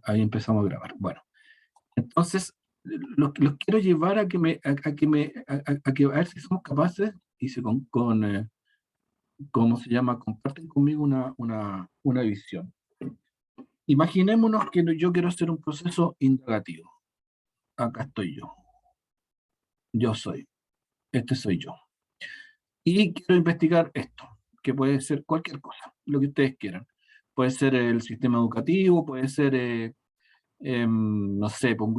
Ahí empezamos a grabar. Bueno, entonces, los quiero llevar a ver si somos capaces, y ¿cómo se llama? Comparten conmigo una visión. Imaginémonos que yo quiero hacer un proceso indagativo. Acá estoy yo. Yo soy. Este soy yo. Y quiero investigar esto, que puede ser cualquier cosa, lo que ustedes quieran. Puede ser el sistema educativo, puede ser, no sé, pues un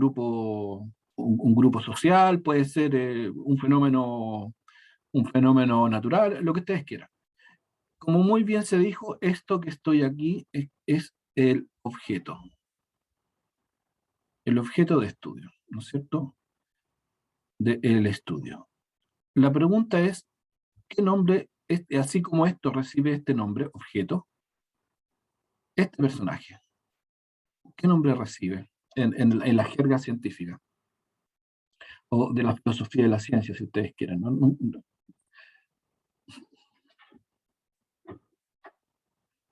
grupo social, puede ser un fenómeno natural, lo que ustedes quieran. Como muy bien se dijo, esto que estoy aquí es el objeto de estudio, ¿no es cierto? Del estudio. La pregunta es, ¿qué nombre, así como esto recibe este nombre, objeto, este personaje, qué nombre recibe en la jerga científica? O de la filosofía de la ciencia, si ustedes quieren, ¿no?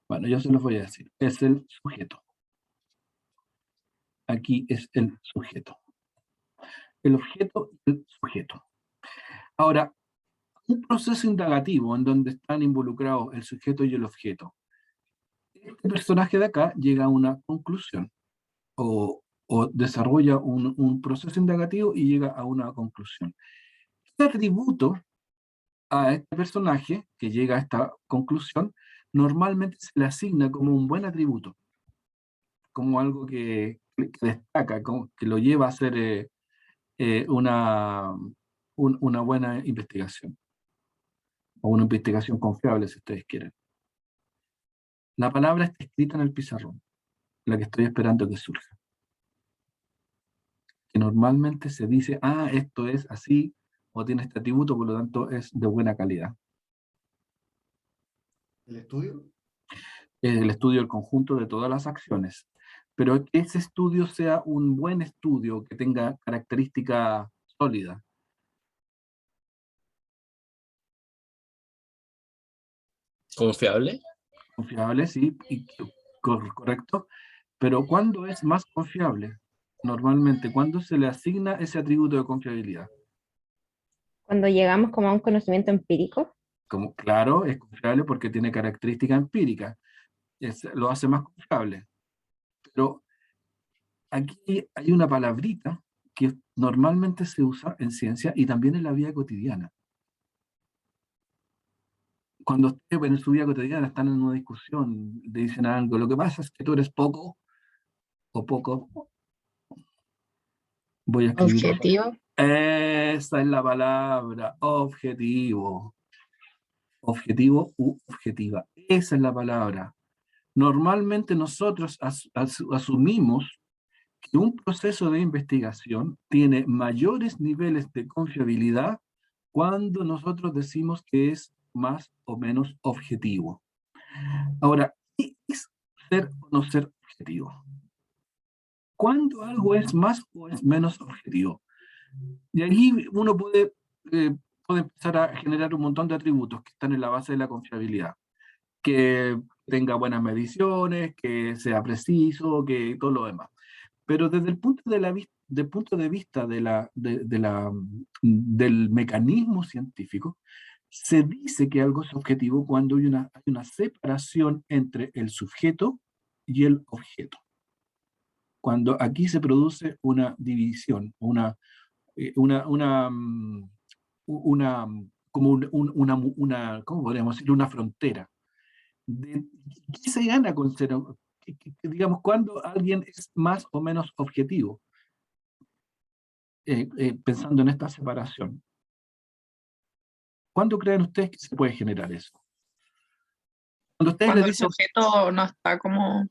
Bueno, yo se los voy a decir. Es el sujeto. Aquí es el sujeto. El objeto y el sujeto. Ahora, un proceso indagativo en donde están involucrados el sujeto y el objeto. Este personaje de acá llega a una conclusión o desarrolla un proceso indagativo y llega a una conclusión. Este atributo a este personaje que llega a esta conclusión normalmente se le asigna como un buen atributo, como algo que destaca, que lo lleva a hacer una buena investigación, o una investigación confiable, si ustedes quieren. La palabra está escrita en el pizarrón, la que estoy esperando que surja. Que normalmente se dice, esto es así, o tiene este atributo, por lo tanto es de buena calidad. ¿El estudio? El estudio del conjunto de todas las acciones. Pero que ese estudio sea un buen estudio, que tenga característica sólida. ¿Confiable? Confiable, sí, correcto. Pero ¿cuándo es más confiable? Normalmente, ¿cuándo se le asigna ese atributo de confiabilidad? Cuando llegamos como a un conocimiento empírico. Como, claro, es confiable porque tiene característica empírica. Lo hace más confiable. Pero aquí hay una palabrita que normalmente se usa en ciencia y también en la vida cotidiana. Cuando ustedes en su vida cotidiana están en una discusión, le dicen algo, lo que pasa es que tú eres poco, o poco, voy a escribir. Objetivo. Esa es la palabra, objetivo. Objetivo u objetiva. Esa es la palabra. Normalmente nosotros asumimos que un proceso de investigación tiene mayores niveles de confiabilidad cuando nosotros decimos que es más o menos objetivo. Ahora, ¿qué es ser o no ser objetivo? ¿Cuándo algo es más o es menos objetivo? Y ahí uno puede empezar a generar un montón de atributos que están en la base de la confiabilidad. Que tenga buenas mediciones, que sea preciso, que todo lo demás. Pero desde el punto de vista del mecanismo científico, se dice que algo es objetivo cuando hay una separación entre el sujeto y el objeto. Cuando aquí se produce una división, ¿cómo podríamos decir? Una frontera. ¿Qué se gana con ser, digamos, cuando alguien es más o menos objetivo? Pensando en esta separación. ¿Cuándo creen ustedes que se puede generar eso? Cuando ustedes Cuando le el dicen, sujeto no está como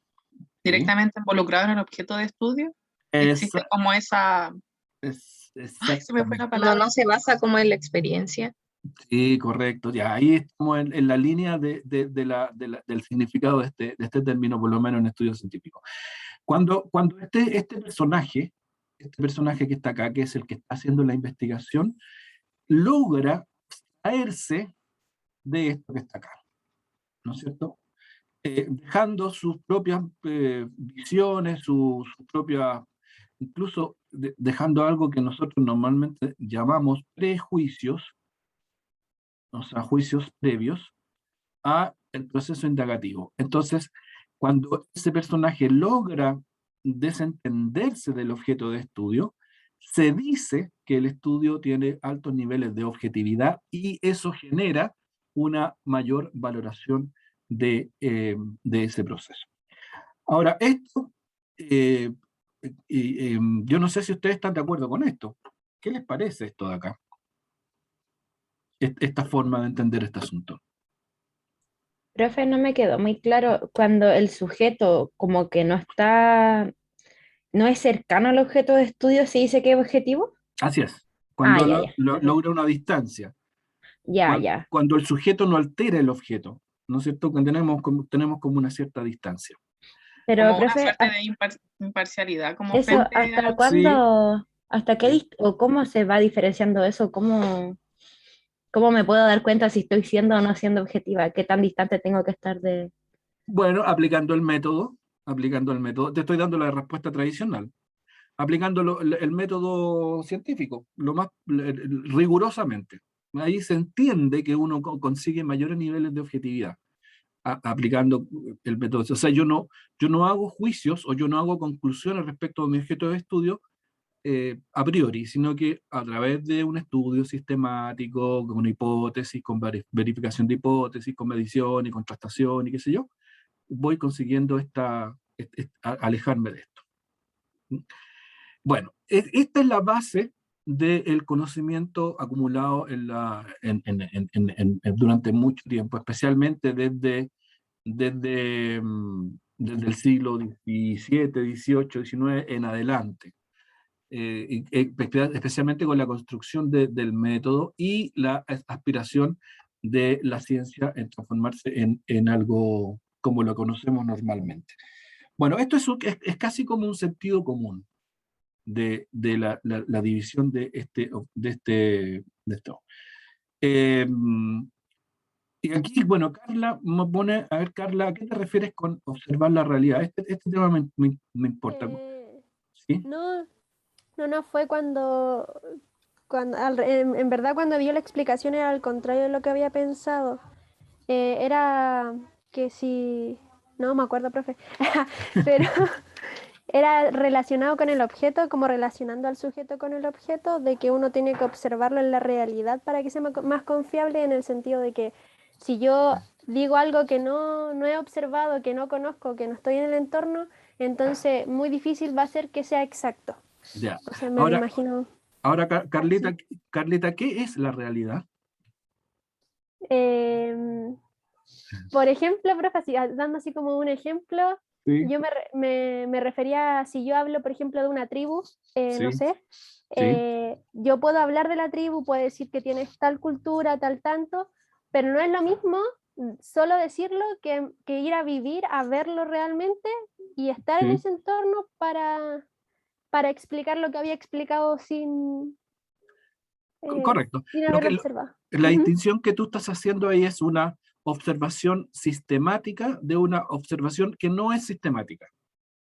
directamente involucrado en el objeto de estudio, existe como esa... Ay, se me fue la exactamente. palabra. No se basa como en la experiencia. Sí, correcto. Ya, ahí estamos en la línea del significado de este término, por lo menos en estudios científicos. Cuando este personaje que está acá, que es el que está haciendo la investigación, logra caerse de esto que está acá, ¿no es cierto? dejando sus propias visiones, sus propias, incluso dejando algo que nosotros normalmente llamamos prejuicios, o sea, juicios previos a el proceso indagativo. Entonces, cuando ese personaje logra desentenderse del objeto de estudio, se dice que el estudio tiene altos niveles de objetividad y eso genera una mayor valoración de ese proceso. Ahora, esto, eh, yo no sé si ustedes están de acuerdo con esto. ¿Qué les parece esto de acá? Esta forma de entender este asunto. Profe, no me quedó muy claro cuando el sujeto como que no es cercano al objeto de estudio, ¿se dice que es objetivo? Así es, Ah, cuando ya, ya. Perfecto. logra una distancia, Ya, ya. cuando el sujeto no altera el objeto, ¿no es cierto? Cuando tenemos como una cierta distancia. Pero, Como una profe, suerte de imparcialidad, como eso, frente ¿hasta a... Sí, cuándo, hasta qué, sí. o cómo se va diferenciando eso? ¿Cómo me puedo dar cuenta si estoy siendo o no siendo objetiva? ¿Qué tan distante tengo que estar de...? Bueno, aplicando el método, te estoy dando la respuesta tradicional, aplicando el método científico, lo más rigurosamente. Ahí se entiende que uno consigue mayores niveles de objetividad aplicando el método. O sea, yo no hago juicios o yo no hago conclusiones respecto a mi objeto de estudio a priori, sino que a través de un estudio sistemático, con una hipótesis, con verificación de hipótesis, con medición y contrastación y qué sé yo, voy consiguiendo alejarme de esto. Bueno, esta es la base del conocimiento acumulado durante mucho tiempo, especialmente desde el siglo XVII, XVIII, XIX en adelante. Especialmente con la construcción del método y la aspiración de la ciencia en transformarse en algo como lo conocemos normalmente. Bueno, esto es casi como un sentido común de la división de esto. Eh, y aquí, bueno, Carla me pone, a ver, Carla, ¿a qué te refieres con observar la realidad? Este tema me importa. ¿Sí? No, no fue en verdad cuando dio la explicación era al contrario de lo que había pensado. Era que si, no me acuerdo, profe, pero era relacionado con el objeto, como relacionando al sujeto con el objeto, de que uno tiene que observarlo en la realidad para que sea más confiable, en el sentido de que si yo digo algo que no he observado, que no conozco, que no estoy en el entorno, entonces muy difícil va a ser que sea exacto. Ya. O sea, me lo Ahora, imagino ahora así. Carlita, ¿qué es la realidad? Em, por ejemplo, profe, dando así como un ejemplo, Sí, yo me refería, si yo hablo, por ejemplo, de una tribu, no sí, sé, sí, yo puedo hablar de la tribu, puedo decir que tiene tal cultura, tal tanto, pero no es lo mismo solo decirlo que ir a vivir, a verlo realmente y estar en sí. ese entorno para explicar lo que había explicado Correcto. sin Lo haberlo que, observado. la distinción que tú estás haciendo ahí es una observación sistemática de una observación que no es sistemática.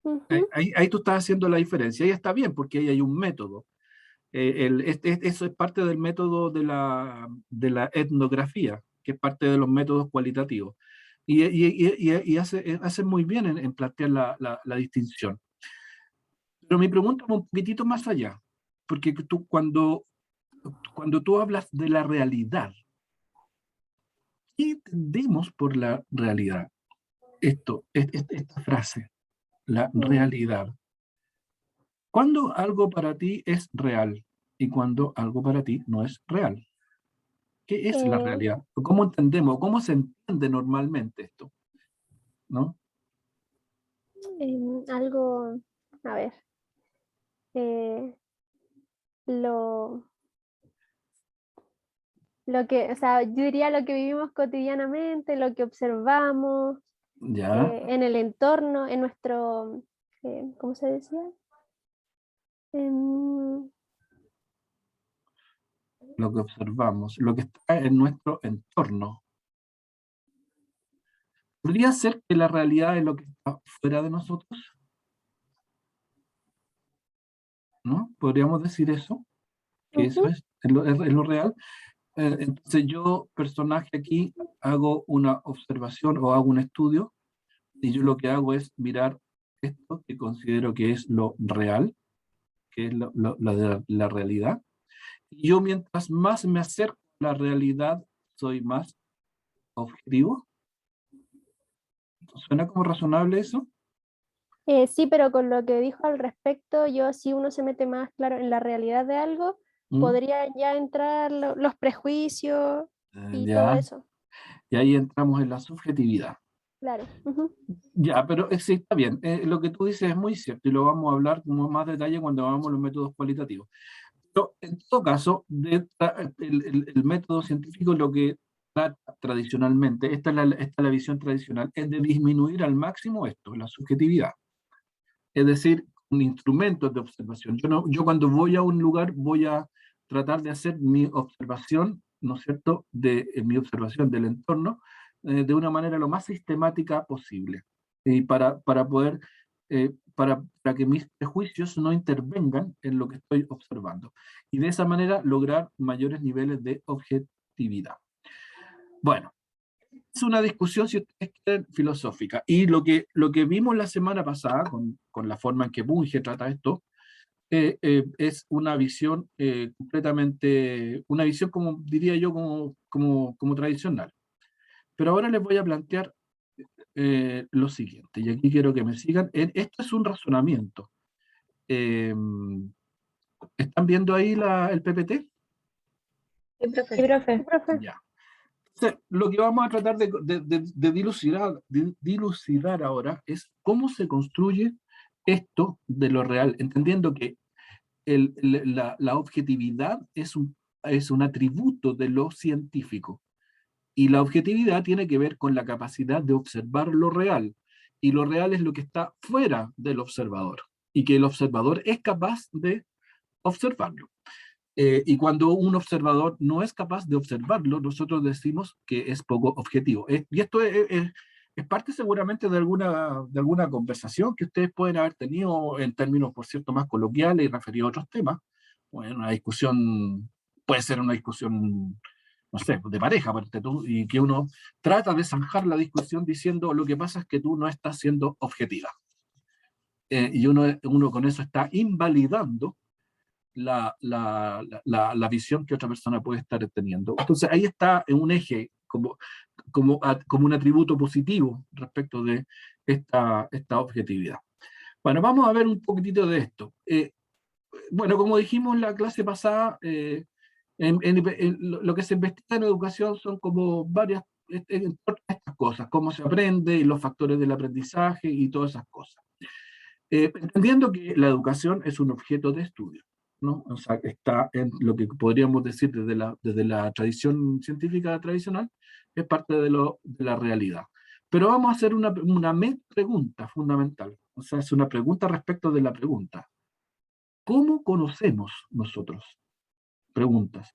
Ujú, ujú. Ahí tú estás haciendo la diferencia. Ahí está bien, porque ahí hay un método. Eso es parte del método de la etnografía, que es parte de los métodos cualitativos. Y hace muy bien en plantear la distinción. Pero mi pregunta va un poquitito más allá, porque cuando tú hablas de la realidad, ¿qué entendemos por la realidad? Esta frase, la Mm, realidad. ¿Cuándo algo para ti es real y cuando algo para ti no es real? ¿Qué es la eh, realidad? ¿Cómo entendemos? ¿Cómo se entiende normalmente esto? ¿No? algo, a ver, eh, lo, lo que, o sea, yo diría lo que vivimos cotidianamente, lo que observamos Ya, en el entorno, en nuestro, ¿cómo se decía? Em, lo que observamos, lo que está en nuestro entorno. ¿Podría ser que la realidad es lo que está fuera de nosotros? ¿No? ¿Podríamos decir eso? Que eso Ujú. es lo real. Entonces yo, personaje aquí, hago una observación o hago un estudio, y yo lo que hago es mirar esto que considero que es lo real, que es la realidad. Y yo, mientras más me acerco a la realidad, soy más objetivo. ¿Suena como razonable eso? Sí, pero con lo que dijo al respecto, yo si uno se mete más claro en la realidad de algo, ¿Mm? podría ya entrar los prejuicios y todo Ya, eso. y ahí entramos en la subjetividad. Claro. Ujú. Ya, pero sí, está bien. Lo que tú dices es muy cierto y lo vamos a hablar con más detalle cuando hagamos los métodos cualitativos. Pero en todo caso, el método científico lo que trata tradicionalmente, esta es la visión tradicional, es de disminuir al máximo esto, la subjetividad. Es decir, un instrumento de observación. Yo cuando voy a un lugar voy a tratar de hacer mi observación, ¿no es cierto?, mi observación del entorno de una manera lo más sistemática posible. Y para poder, para que mis prejuicios no intervengan en lo que estoy observando. Y de esa manera lograr mayores niveles de objetividad. Bueno, es una discusión, si ustedes quieren, filosófica. Y lo que vimos la semana pasada, con la forma en que Bunge trata esto, es una visión completamente, una visión como diría yo, como tradicional. Pero ahora les voy a plantear lo siguiente, y aquí quiero que me sigan. Esto es un razonamiento. Eh, ¿Están viendo ahí el PPT? Sí, profe. Sí, Sí, profe. profe. Ya. Entonces, lo que vamos a tratar de dilucidar ahora es cómo se construye esto de lo real, entendiendo que la objetividad es un atributo de lo científico, y la objetividad tiene que ver con la capacidad de observar lo real, y lo real es lo que está fuera del observador, y que el observador es capaz de observarlo. Y cuando un observador no es capaz de observarlo, nosotros decimos que es poco objetivo. Y esto es parte seguramente de alguna conversación que ustedes pueden haber tenido en términos, por cierto, más coloquiales y referidos a otros temas. Bueno, una discusión, puede ser una discusión, no sé, de pareja, y que uno trata de zanjar la discusión diciendo lo que pasa es que tú no estás siendo objetiva. Y uno con eso está invalidando la visión que otra persona puede estar teniendo. Entonces ahí está en un eje como un atributo positivo respecto de esta objetividad. Bueno, vamos a ver un poquitito de esto. Bueno, como dijimos en la clase pasada, lo que se investiga en educación son como varias estas cosas, cómo se aprende, los factores del aprendizaje y todas esas cosas. Entendiendo que la educación es un objeto de estudio, ¿no? O sea, está en lo que podríamos decir desde la tradición científica tradicional, es parte de la realidad. Pero vamos a hacer una pregunta fundamental, o sea, es una pregunta respecto de la pregunta. ¿Cómo conocemos nosotros? Preguntas.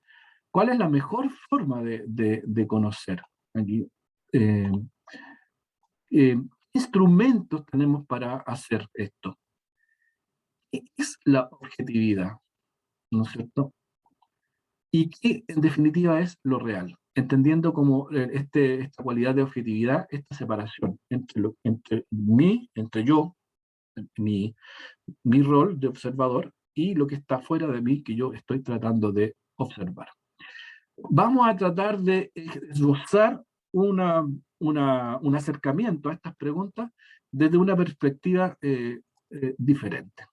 ¿Cuál es la mejor forma de conocer? Aquí, eh, ¿qué instrumentos tenemos para hacer esto? ¿Qué es la objetividad? ¿No es cierto? Y qué en definitiva es lo real, entendiendo como esta cualidad de objetividad, esta separación entre yo, mi, mi rol de observador y lo que está fuera de mí que yo estoy tratando de observar. Vamos a tratar de esbozar un acercamiento a estas preguntas desde una perspectiva diferente.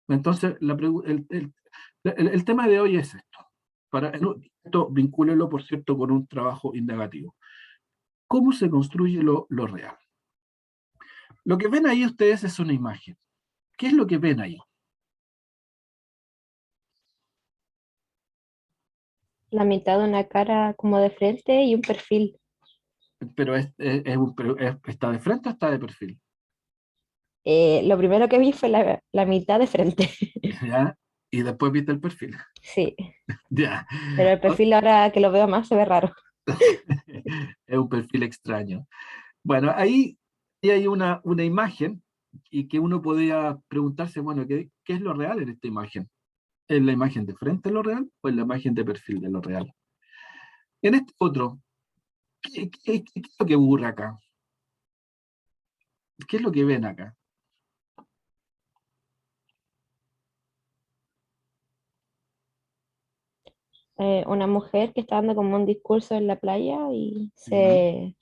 Entonces, el tema de hoy es esto. Esto vincúlelo, por cierto, con un trabajo indagativo. ¿Cómo se construye lo real? Lo que ven ahí ustedes es una imagen. ¿Qué es lo que ven ahí? La mitad de una cara como de frente y un perfil. Pero ¿está de frente o está de perfil? Lo primero que vi fue la mitad de frente. ¿Ya? Y después viste el perfil. Sí, Ya. pero el perfil ahora que lo veo más se ve raro. Es un perfil extraño. Bueno, ahí hay una imagen y que uno podría preguntarse, bueno, ¿qué es lo real en esta imagen? ¿Es la imagen de frente de lo real o es la imagen de perfil de lo real? En este otro, ¿qué es lo que ocurre acá? ¿Qué es lo que ven acá? Una mujer que está dando como un discurso en la playa y Ya,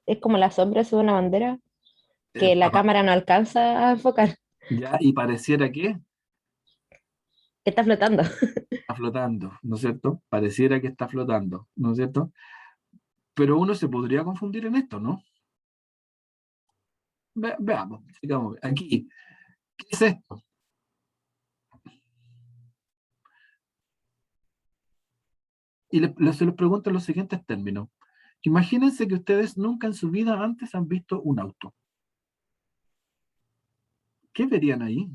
es como la sombra de una bandera que la papá, cámara no alcanza a enfocar, ya, y pareciera que que está flotando. está flotando, ¿no es cierto? Pareciera que está flotando, ¿no es cierto? Pero uno se podría confundir en esto, ¿no? Veamos, sigamos. Aquí, ¿qué es esto? Y se los pregunto en los siguientes términos. Imagínense que ustedes nunca en su vida antes han visto un auto. ¿Qué verían ahí?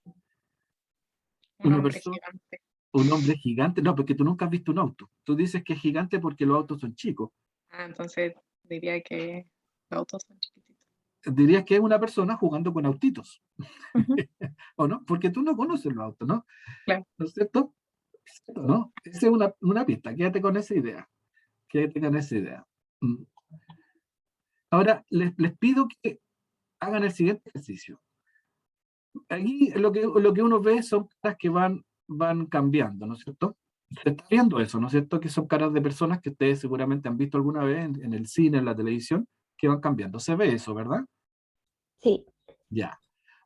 Un Una hombre persona, gigante. un hombre gigante. No, porque tú nunca has visto un auto. Tú dices que es gigante porque los autos son chicos. Ah, entonces diría que los autos son chiquititos. Dirías que es una persona jugando con autitos. Ujú. ¿O no? Porque tú no conoces los autos, ¿no? Claro. ¿No es cierto? ¿No? Esa es una pista. Quédate con esa idea. Quédate con esa idea. Mm. Ahora, les pido que hagan el siguiente ejercicio. Aquí lo que uno ve son caras que van cambiando, ¿no es cierto? Se está viendo eso, ¿no es cierto? Que son caras de personas que ustedes seguramente han visto alguna vez en el cine, en la televisión, que van cambiando. Se ve eso, ¿verdad? Sí, Ya.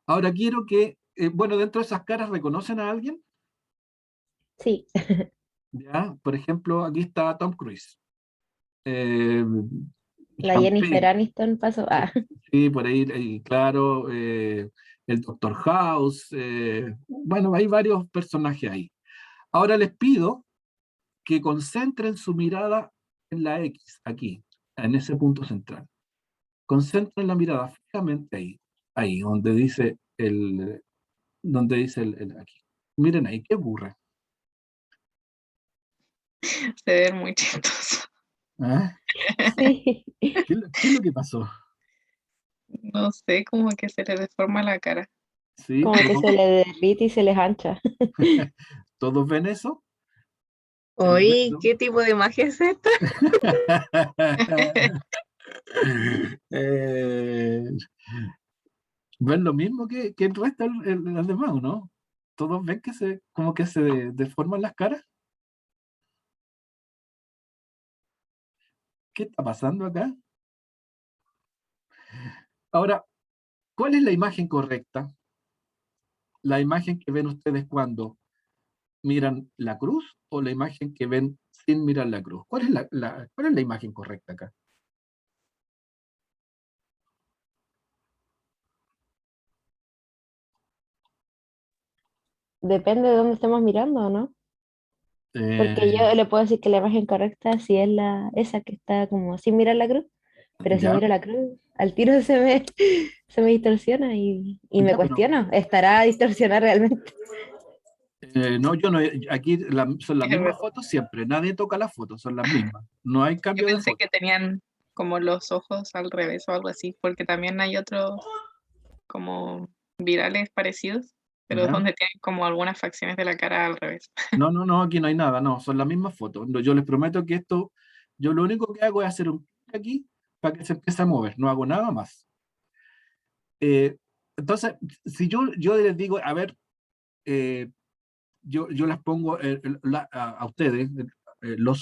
Ahora quiero que, bueno, dentro de esas caras reconocen a alguien, sí. ¿ya? Por ejemplo, aquí está Tom Cruise. Eh, La Sean Jennifer Penn, Aniston pasó. Ah, sí, por ahí, claro, el Doctor House, bueno, hay varios personajes ahí. Ahora les pido que concentren su mirada en la X, aquí, en ese punto central. Concentren la mirada fijamente ahí, donde dice aquí. Miren ahí, qué burra. Se ve muy chistoso. ¿Ah? sí. ¿Qué es lo que pasó? No sé, como que se le deforma la cara. ¿Sí? Como que se le derrite y se les ancha. ¿Todos ven eso? Oye, Perfecto. ¿qué tipo de magia es esta? Eh, ¿Ven lo mismo que el resto, los demás, o no? ¿Todos ven como que se deforman las caras? ¿Qué está pasando acá? Ahora, ¿cuál es la imagen correcta? ¿La imagen que ven ustedes cuando miran la cruz o la imagen que ven sin mirar la cruz? ¿Cuál es la imagen correcta acá? Depende de dónde estemos mirando, ¿no? Porque Eh, yo le puedo decir que la imagen correcta sí es esa que está como sin mirar la cruz, pero si ya, miro la cruz, al tiro se me distorsiona y me ya, pero cuestiono, ¿estará distorsionada realmente? no, yo no, aquí son las Es mismas verdad. fotos siempre, nadie toca las fotos, son las mismas, no hay Yo cambio de pensé foto. que tenían como los ojos al revés o algo así, porque también hay otros como virales parecidos, pero ¿Ya? donde tienen como algunas facciones de la cara al revés. No, no, no, aquí no hay nada, no, son las mismas fotos. No, yo les prometo que yo lo único que hago es hacer un clic aquí para que se empiece a mover, no hago nada más. Eh, entonces, si yo les digo, a ver, eh, yo las pongo a ustedes,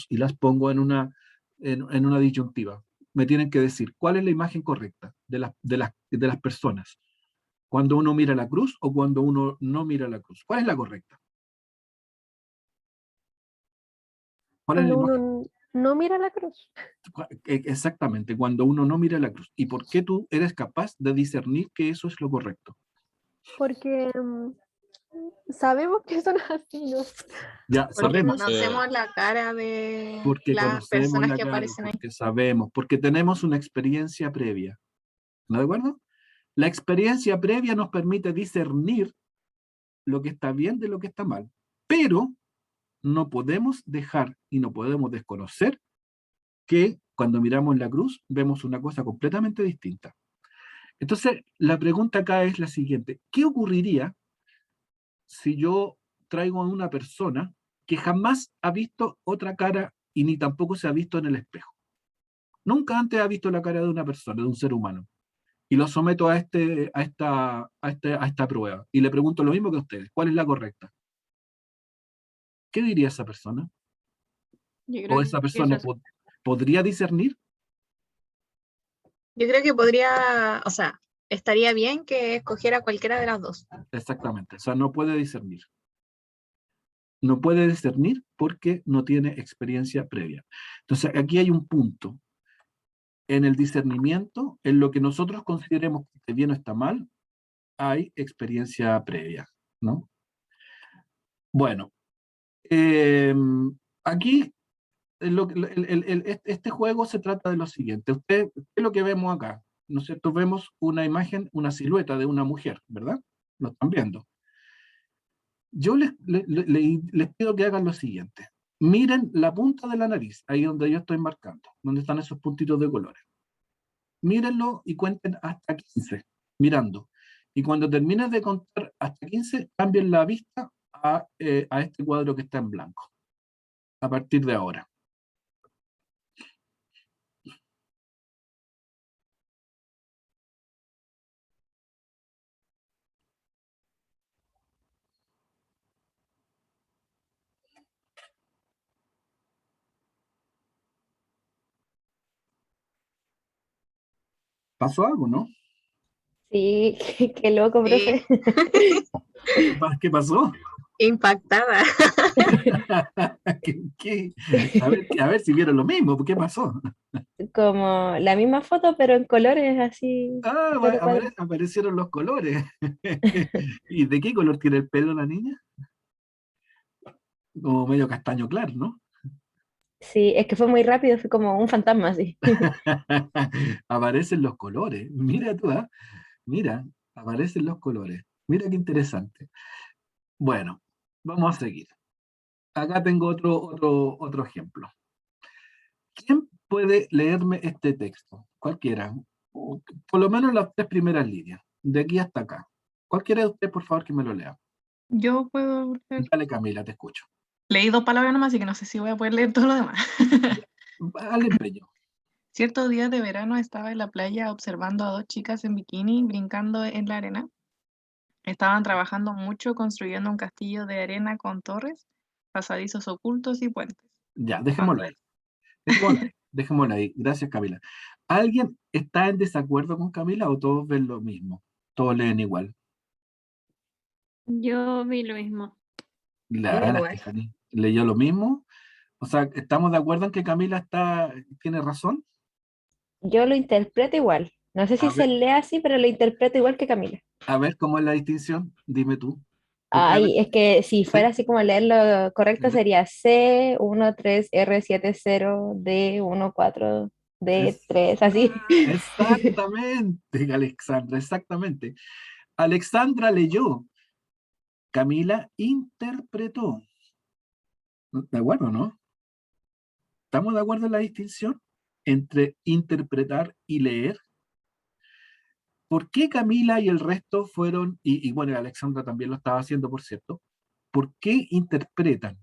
y las pongo en una disyuntiva. Me tienen que decir cuál es la imagen correcta de las personas. Cuando uno mira la cruz o cuando uno no mira la cruz. ¿Cuál es la correcta? ¿Cuál es la Cuando imagen? uno no mira la cruz, Exactamente, cuando uno no mira la cruz. ¿Y por qué tú eres capaz de discernir que eso es lo correcto? porque sabemos que son así, ¿no? Ya Porque sabemos, conocemos la cara de porque las conocemos personas la que cara, aparecen ahí. porque sabemos, porque tenemos una experiencia previa. ¿No de acuerdo? La experiencia previa nos permite discernir lo que está bien de lo que está mal, pero no podemos dejar y no podemos desconocer que cuando miramos la cruz, vemos una cosa completamente distinta. Entonces, la pregunta acá es la siguiente. ¿Qué ocurriría si yo traigo a una persona que jamás ha visto otra cara y ni tampoco se ha visto en el espejo? Nunca antes ha visto la cara de una persona, de un ser humano. Y lo someto a esta prueba. Y le pregunto lo mismo que a ustedes. ¿Cuál es la correcta? ¿Qué diría esa persona? Yo ¿O creo esa que persona podría discernir? yo creo que podría, o sea, estaría bien que escogiera cualquiera de las dos. Exactamente. O sea, no puede discernir. No puede discernir porque no tiene experiencia previa. Entonces, aquí hay un punto. En el discernimiento, en lo que nosotros consideremos que está bien o está mal, hay experiencia previa, ¿no? Bueno, aquí este juego se trata de lo siguiente. ¿Qué es lo que vemos acá? ¿No es cierto? Vemos una imagen, una silueta de una mujer, ¿verdad? Lo están viendo. Yo les pido que hagan lo siguiente. Miren la punta de la nariz, ahí donde yo estoy marcando, donde están esos puntitos de colores. Mírenlo y cuenten hasta 15, mirando. Y cuando termines de contar hasta 15, cambien la vista a este cuadro que está en blanco. A partir de ahora. ¿Pasó algo, no? Sí, qué loco, Sí. profe. ¿Qué pasó? Impactada. ¿Qué? A ver si vieron lo mismo. ¿Qué pasó? Como la misma foto, pero en colores así, Ah, cuatro cuadros. aparecieron los colores. ¿Y de qué color tiene el pelo la niña? Como medio castaño claro, ¿no? Sí, es que fue muy rápido, fue como un fantasma así. Aparecen los colores. Mira tú, ¿ah? Mira, aparecen los colores. Mira qué interesante. Bueno, vamos a seguir. Acá tengo otro ejemplo. ¿Quién puede leerme este texto? Cualquiera. Por lo menos las 3 primeras líneas, de aquí hasta acá. Cualquiera de ustedes, por favor, que me lo lea. Yo puedo leer. Dale, Camila, te escucho. Leí 2 palabras nomás, así que no sé si voy a poder leer todo lo demás. Al empeño. Cierto día de verano estaba en la playa observando a 2 chicas en bikini brincando en la arena. Estaban trabajando mucho construyendo un castillo de arena con torres, pasadizos ocultos y puentes. Ya, dejémoslo ahí. Dejémoslo ahí. Gracias, Camila. ¿Alguien está en desacuerdo con Camila o todos ven lo mismo? Todos leen igual. Yo vi lo mismo. La Igual. Stephanie leyó lo mismo. O sea, ¿estamos de acuerdo en que Camila tiene razón? Yo lo interpreto igual. No sé si A se ver, lee así, pero lo interpreto igual que Camila. a ver cómo es la distinción. Dime tú. Porque, a ver, Ay, es que si fuera sí, así como leerlo correcto le- sería C13R70D14D3, así. exactamente, Alexandra, exactamente. Alexandra leyó, Camila interpretó. ¿De acuerdo, no? ¿Estamos de acuerdo en la distinción entre interpretar y leer? ¿Por qué Camila y el resto fueron, y bueno, y Alexandra también lo estaba haciendo, por cierto, ¿por qué interpretan?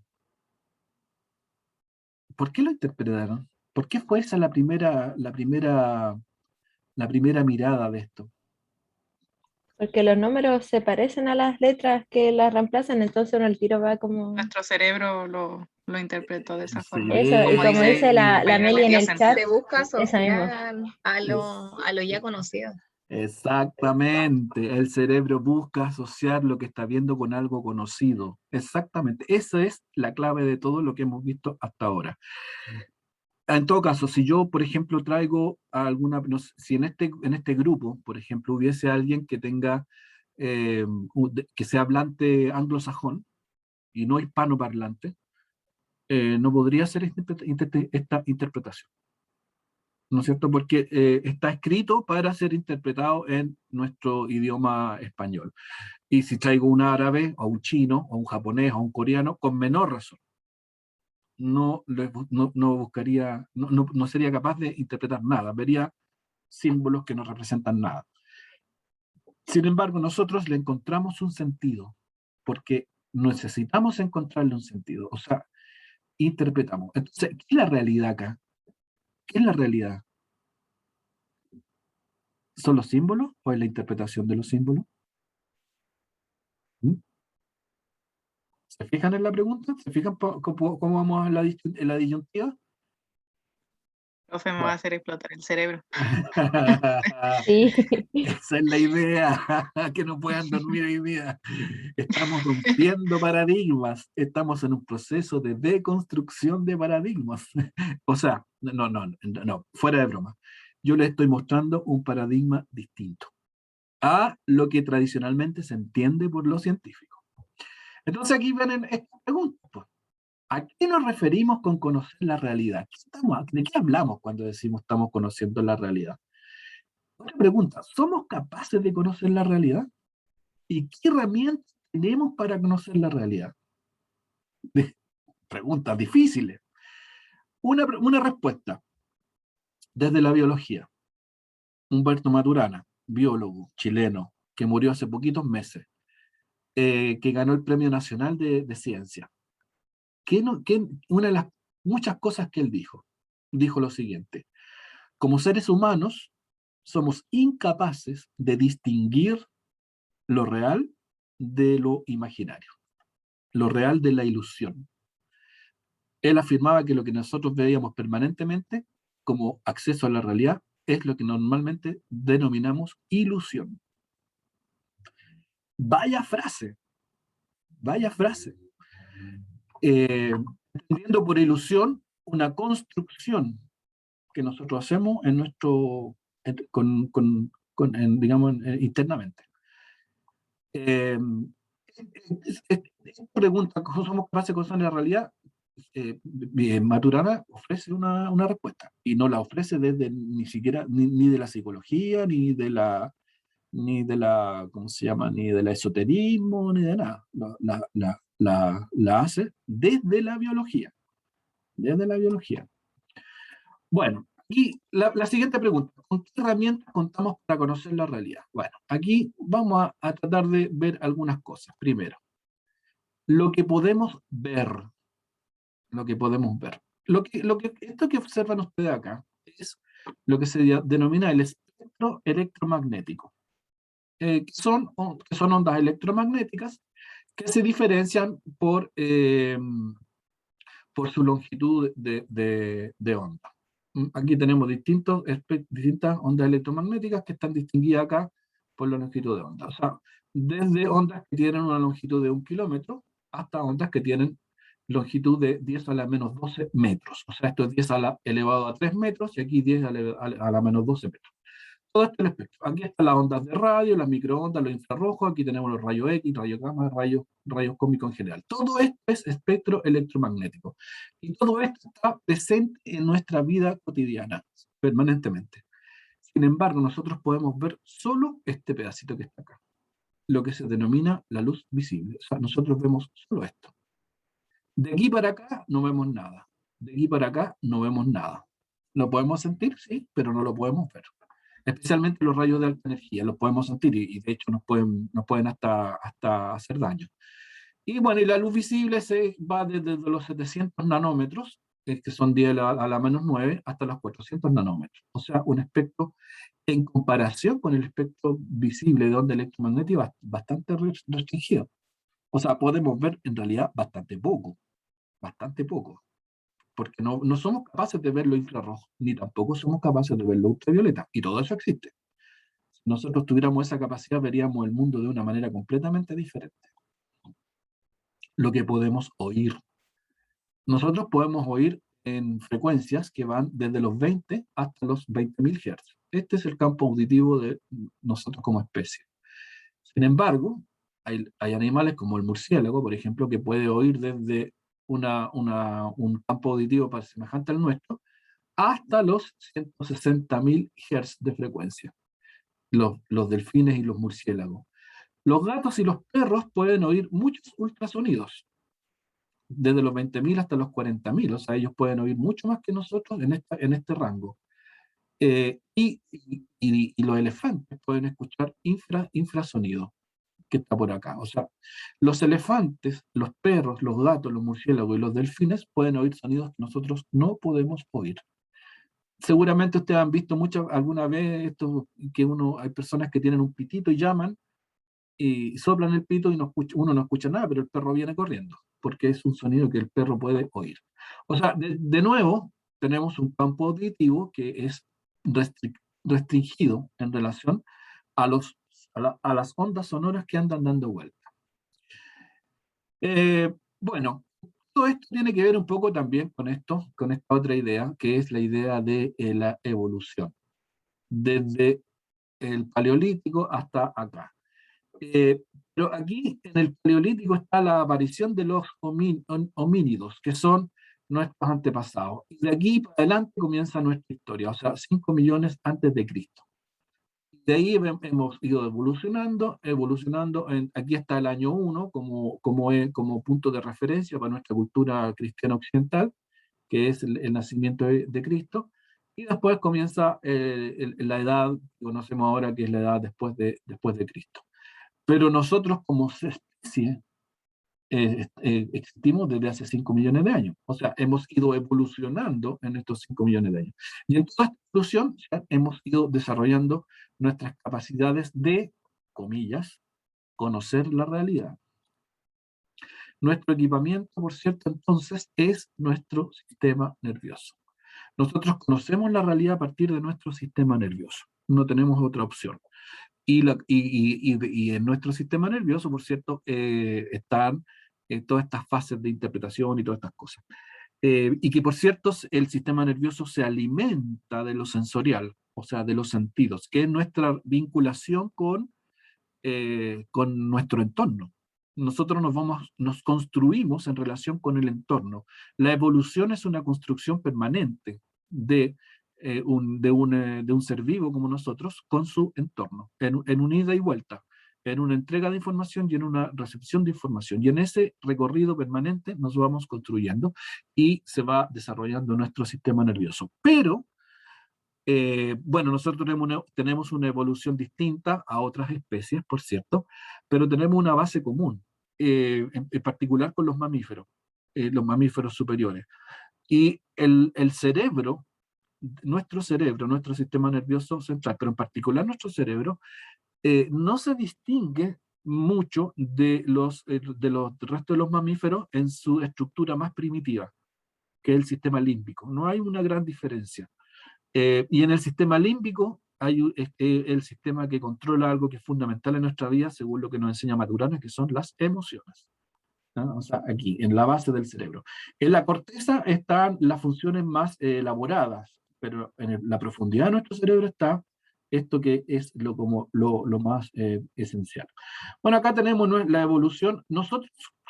¿Por qué lo interpretaron? ¿Por qué fue esa la primera mirada de esto? Porque los números se parecen a las letras que las reemplazan, entonces uno al tiro va como... Nuestro cerebro lo interpretó de esa forma. Eso, y Como como dice dice la compañera, Meli le en dio el chat, sentido. Se busca eso mismo. asociar a lo ya conocido. Exactamente, el cerebro busca asociar lo que está viendo con algo conocido. Exactamente, esa es la clave de todo lo que hemos visto hasta ahora. En todo caso, si yo, por ejemplo, traigo a alguna, no sé, si en este grupo, por ejemplo, hubiese alguien que tenga, que sea hablante anglosajón y no hispanoparlante, no podría hacer esta interpretación. ¿No es cierto? Porque está escrito para ser interpretado en nuestro idioma español. Y si traigo un árabe, o un chino, o un japonés, o un coreano, con menor razón. no buscaría, no sería capaz de interpretar nada, vería símbolos que no representan nada. Sin embargo, nosotros le encontramos un sentido, porque necesitamos encontrarle un sentido, o sea, interpretamos. Entonces, ¿qué es la realidad acá? ¿Qué es la realidad? ¿Son los símbolos o es la interpretación de los símbolos? ¿Mm? ¿Se fijan en la pregunta? ¿Se fijan cómo vamos en la disyuntiva? Profe, me va a Bueno. hacer explotar el cerebro. Sí. Esa es la idea, que no puedan dormir hoy día. Estamos rompiendo paradigmas, estamos en un proceso de deconstrucción de paradigmas. O sea, no, fuera de broma. Yo les estoy mostrando un paradigma distinto a lo que tradicionalmente se entiende por los científicos. Entonces aquí vienen estas preguntas. Pues. ¿A qué nos referimos con conocer la realidad? ¿De qué hablamos cuando decimos estamos conociendo la realidad? Otra pregunta, ¿somos capaces de conocer la realidad? ¿Y qué herramientas tenemos para conocer la realidad? Preguntas difíciles. Una respuesta desde la biología. Humberto Maturana, biólogo chileno, que murió hace poquitos meses, que ganó el Premio Nacional de Ciencia. Una de las muchas cosas que él dijo lo siguiente: como seres humanos somos incapaces de distinguir lo real de lo imaginario, lo real de la ilusión. Él afirmaba que lo que nosotros veíamos permanentemente como acceso a la realidad es lo que normalmente denominamos ilusión. Vaya frase, vaya frase. Entendiendo por ilusión una construcción que nosotros hacemos en nuestro, digamos, internamente. Pregunta, ¿cómo somos capaces de conocer la realidad? Maturana ofrece una respuesta, y no la ofrece desde ni siquiera, ni de la psicología, ni de la, ¿cómo se llama? Ni del esoterismo, ni de nada. La hace desde la biología. Desde la biología. Bueno, aquí la siguiente pregunta: ¿con qué herramientas contamos para conocer la realidad? Bueno, aquí vamos a tratar de ver algunas cosas. Primero, lo que podemos ver. Lo que podemos ver. Esto que observan ustedes acá es lo que se denomina el espectro electromagnético. Que son ondas electromagnéticas que se diferencian por su longitud de onda. Aquí tenemos distintas ondas electromagnéticas que están distinguidas acá por la longitud de onda. O sea, desde ondas que tienen una longitud de 1 kilómetro hasta ondas que tienen longitud de 10 a la menos 12 metros. O sea, esto es 10 a la elevado a 3 metros y aquí 10 a la menos 12 metros. Todo esto es el espectro. Aquí están las ondas de radio, las microondas, los infrarrojos, aquí tenemos los rayos X, rayos gamma, rayos cósmicos en general. Todo esto es espectro electromagnético. Y todo esto está presente en nuestra vida cotidiana, permanentemente. Sin embargo, nosotros podemos ver solo este pedacito que está acá, lo que se denomina la luz visible. O sea, nosotros vemos solo esto. De aquí para acá no vemos nada. De aquí para acá no vemos nada. ¿Lo podemos sentir? Sí, pero no lo podemos ver. Especialmente los rayos de alta energía, los podemos sentir y de hecho nos pueden hasta hacer daño. Y bueno, y la luz visible se va desde los 700 nanómetros, que son 10 a la menos 9, hasta los 400 nanómetros. O sea, un espectro en comparación con el espectro visible de onda electromagnética bastante restringido. O sea, podemos ver en realidad bastante poco, porque no somos capaces de ver lo infrarrojo, ni tampoco somos capaces de ver lo ultravioleta, y todo eso existe. Si nosotros tuviéramos esa capacidad, veríamos el mundo de una manera completamente diferente. Lo que podemos oír. Nosotros podemos oír en frecuencias que van desde los 20 hasta los 20.000 Hz. Este es el campo auditivo de nosotros como especie. Sin embargo, hay animales como el murciélago, por ejemplo, que puede oír desde un campo auditivo semejante al nuestro, hasta los 160.000 Hz de frecuencia. Los delfines y los murciélagos. Los gatos y los perros pueden oír muchos ultrasonidos. desde los 20.000 hasta los 40.000, o sea, ellos pueden oír mucho más que nosotros en este rango. Y los elefantes pueden escuchar infrasonido, que está por acá. O sea, los elefantes, los perros, los gatos, los murciélagos y los delfines pueden oír sonidos que nosotros no podemos oír. Seguramente ustedes han visto alguna vez esto, que hay personas que tienen un pitito y llaman, y soplan el pito y uno no escucha nada, pero el perro viene corriendo, porque es un sonido que el perro puede oír. O sea, de nuevo, tenemos un campo auditivo que es restringido en relación a las ondas sonoras que andan dando vuelta. Bueno, todo esto tiene que ver un poco también con esta otra idea, que es la idea de la evolución, desde el Paleolítico hasta acá. Pero aquí en el Paleolítico está la aparición de los homínidos, que son nuestros antepasados. Y de aquí para adelante comienza nuestra historia, o sea, 5 millones antes de Cristo. De ahí hemos ido evolucionando, aquí está el año 1 como punto de referencia para nuestra cultura cristiana occidental, que es el nacimiento de Cristo, y después comienza la edad que conocemos ahora, que es la edad después de Cristo. Pero nosotros como especie existimos desde hace 5 millones de años. O sea, hemos ido evolucionando en estos 5 millones de años. Y en toda esta evolución hemos ido desarrollando nuestras capacidades de, comillas, conocer la realidad. Nuestro equipamiento, por cierto, entonces, es nuestro sistema nervioso. Nosotros conocemos la realidad a partir de nuestro sistema nervioso. No tenemos otra opción. Y en nuestro sistema nervioso, por cierto, están todas estas fases de interpretación y todas estas cosas. Y que, por cierto, el sistema nervioso se alimenta de lo sensorial, o sea, de los sentidos, que es nuestra vinculación con nuestro entorno. Nosotros nos construimos en relación con el entorno. La evolución es una construcción permanente de un ser vivo como nosotros con su entorno, en una ida y vuelta, en una entrega de información y en una recepción de información. Y en ese recorrido permanente nos vamos construyendo y se va desarrollando nuestro sistema nervioso. Pero, bueno, nosotros tenemos una evolución distinta a otras especies, por cierto, pero tenemos una base común, en particular con los mamíferos superiores. Y el cerebro, nuestro sistema nervioso central, pero en particular nuestro cerebro, no se distingue mucho de los restos de los mamíferos en su estructura más primitiva, que es el sistema límbico. No hay una gran diferencia. Y en el sistema límbico hay el sistema que controla algo que es fundamental en nuestra vida, según lo que nos enseña Maturana, que son las emociones. ¿No? O sea, aquí, en la base del cerebro. En la corteza están las funciones más elaboradas, pero en la profundidad de nuestro cerebro está esto que es lo más esencial. Bueno, acá tenemos la evolución. Nosotros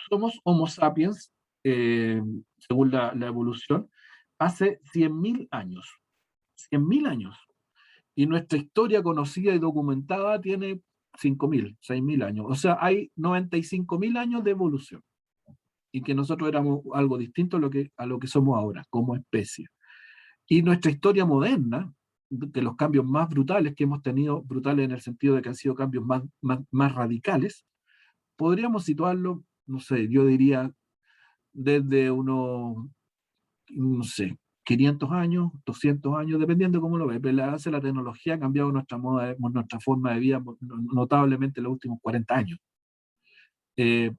somos Homo sapiens, según la evolución, hace 100.000 años. 100.000 años. Y nuestra historia conocida y documentada tiene 5.000, 6.000 años. O sea, hay 95.000 años de evolución. Y que nosotros éramos algo distinto a lo que somos ahora, como especie. Y nuestra historia moderna, de los cambios más brutales que hemos tenido, brutales en el sentido de que han sido cambios más radicales, podríamos situarlo, no sé, yo diría, desde unos, no sé, 500 años, 200 años, dependiendo de cómo lo ve. Pero la tecnología ha cambiado nuestra forma de vida notablemente en los últimos 40 años.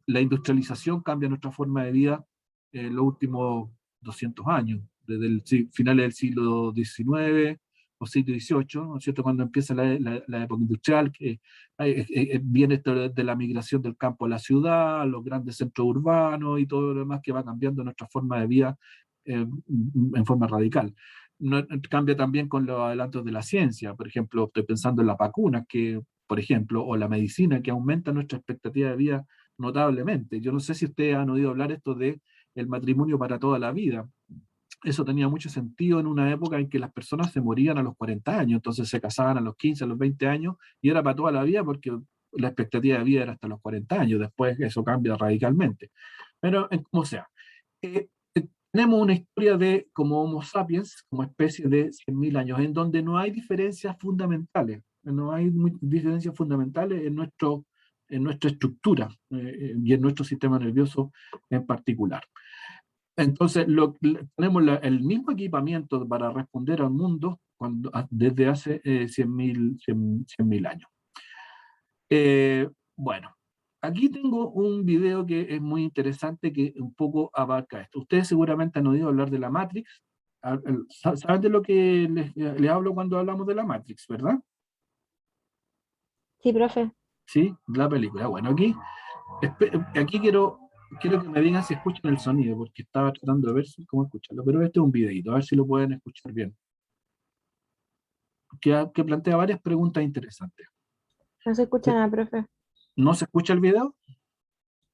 La industrialización cambia nuestra forma de vida en los últimos 200 años, desde el finales del siglo XIX o siglo XVIII, ¿no es cierto? Cuando empieza la época industrial, que viene esto de la migración del campo a la ciudad, los grandes centros urbanos y todo lo demás que va cambiando nuestra forma de vida en forma radical. Cambia también con los adelantos de la ciencia. Por ejemplo, estoy pensando en las vacunas, por ejemplo, o la medicina, que aumenta nuestra expectativa de vida notablemente. Yo no sé si ustedes han oído hablar esto de el matrimonio para toda la vida. Eso tenía mucho sentido en una época en que las personas se morían a los 40 años, entonces se casaban a los 15, a los 20 años, y era para toda la vida porque la expectativa de vida era hasta los 40 años. Después eso cambia radicalmente. Pero como sea. tenemos una historia de como Homo sapiens, como especie de 100.000 años, en donde no hay diferencias fundamentales, no hay diferencias fundamentales en nuestra estructura y en nuestro sistema nervioso en particular. Entonces, tenemos el mismo equipamiento para responder al mundo desde hace 100.000 años. Bueno, aquí tengo un video que es muy interesante que un poco abarca esto. Ustedes seguramente han oído hablar de la Matrix. ¿Saben de lo que les hablo cuando hablamos de la Matrix, verdad? Sí, profe. Sí, la película. Bueno, aquí quiero que me digan si escuchan el sonido, porque estaba tratando de ver cómo escucharlo, pero este es un videito, a ver si lo pueden escuchar bien. Que plantea varias preguntas interesantes. No se escucha nada, profe. ¿No se escucha el video?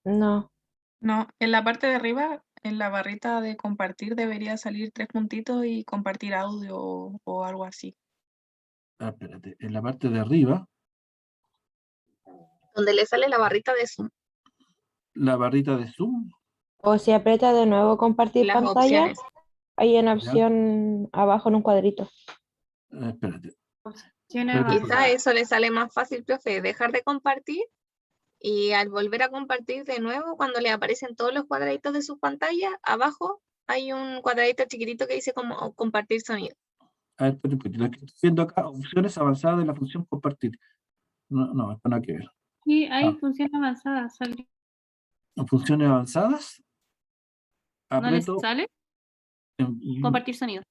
No. No, en la parte de arriba, en la barrita de compartir, debería salir 3 puntitos y compartir audio o algo así. Ah, espérate, en la parte de arriba, Donde le sale la barrita de Zoom, la barrita de Zoom. O si aprieta de nuevo compartir las pantalla, opciones. hay una Ya. opción abajo en un cuadrito. Espérate. Quizá eso le sale más fácil, profe, dejar de compartir y al volver a compartir de nuevo, cuando le aparecen todos los cuadraditos de su pantalla, abajo hay un cuadradito chiquitito que dice como compartir sonido. A ver, espérate, lo que estoy viendo acá, opciones avanzadas de la función compartir. No, esto nada que ver. Sí, hay funciones avanzadas. Funciones avanzadas. ¿No les Aprieto. sale? Compartir sonido.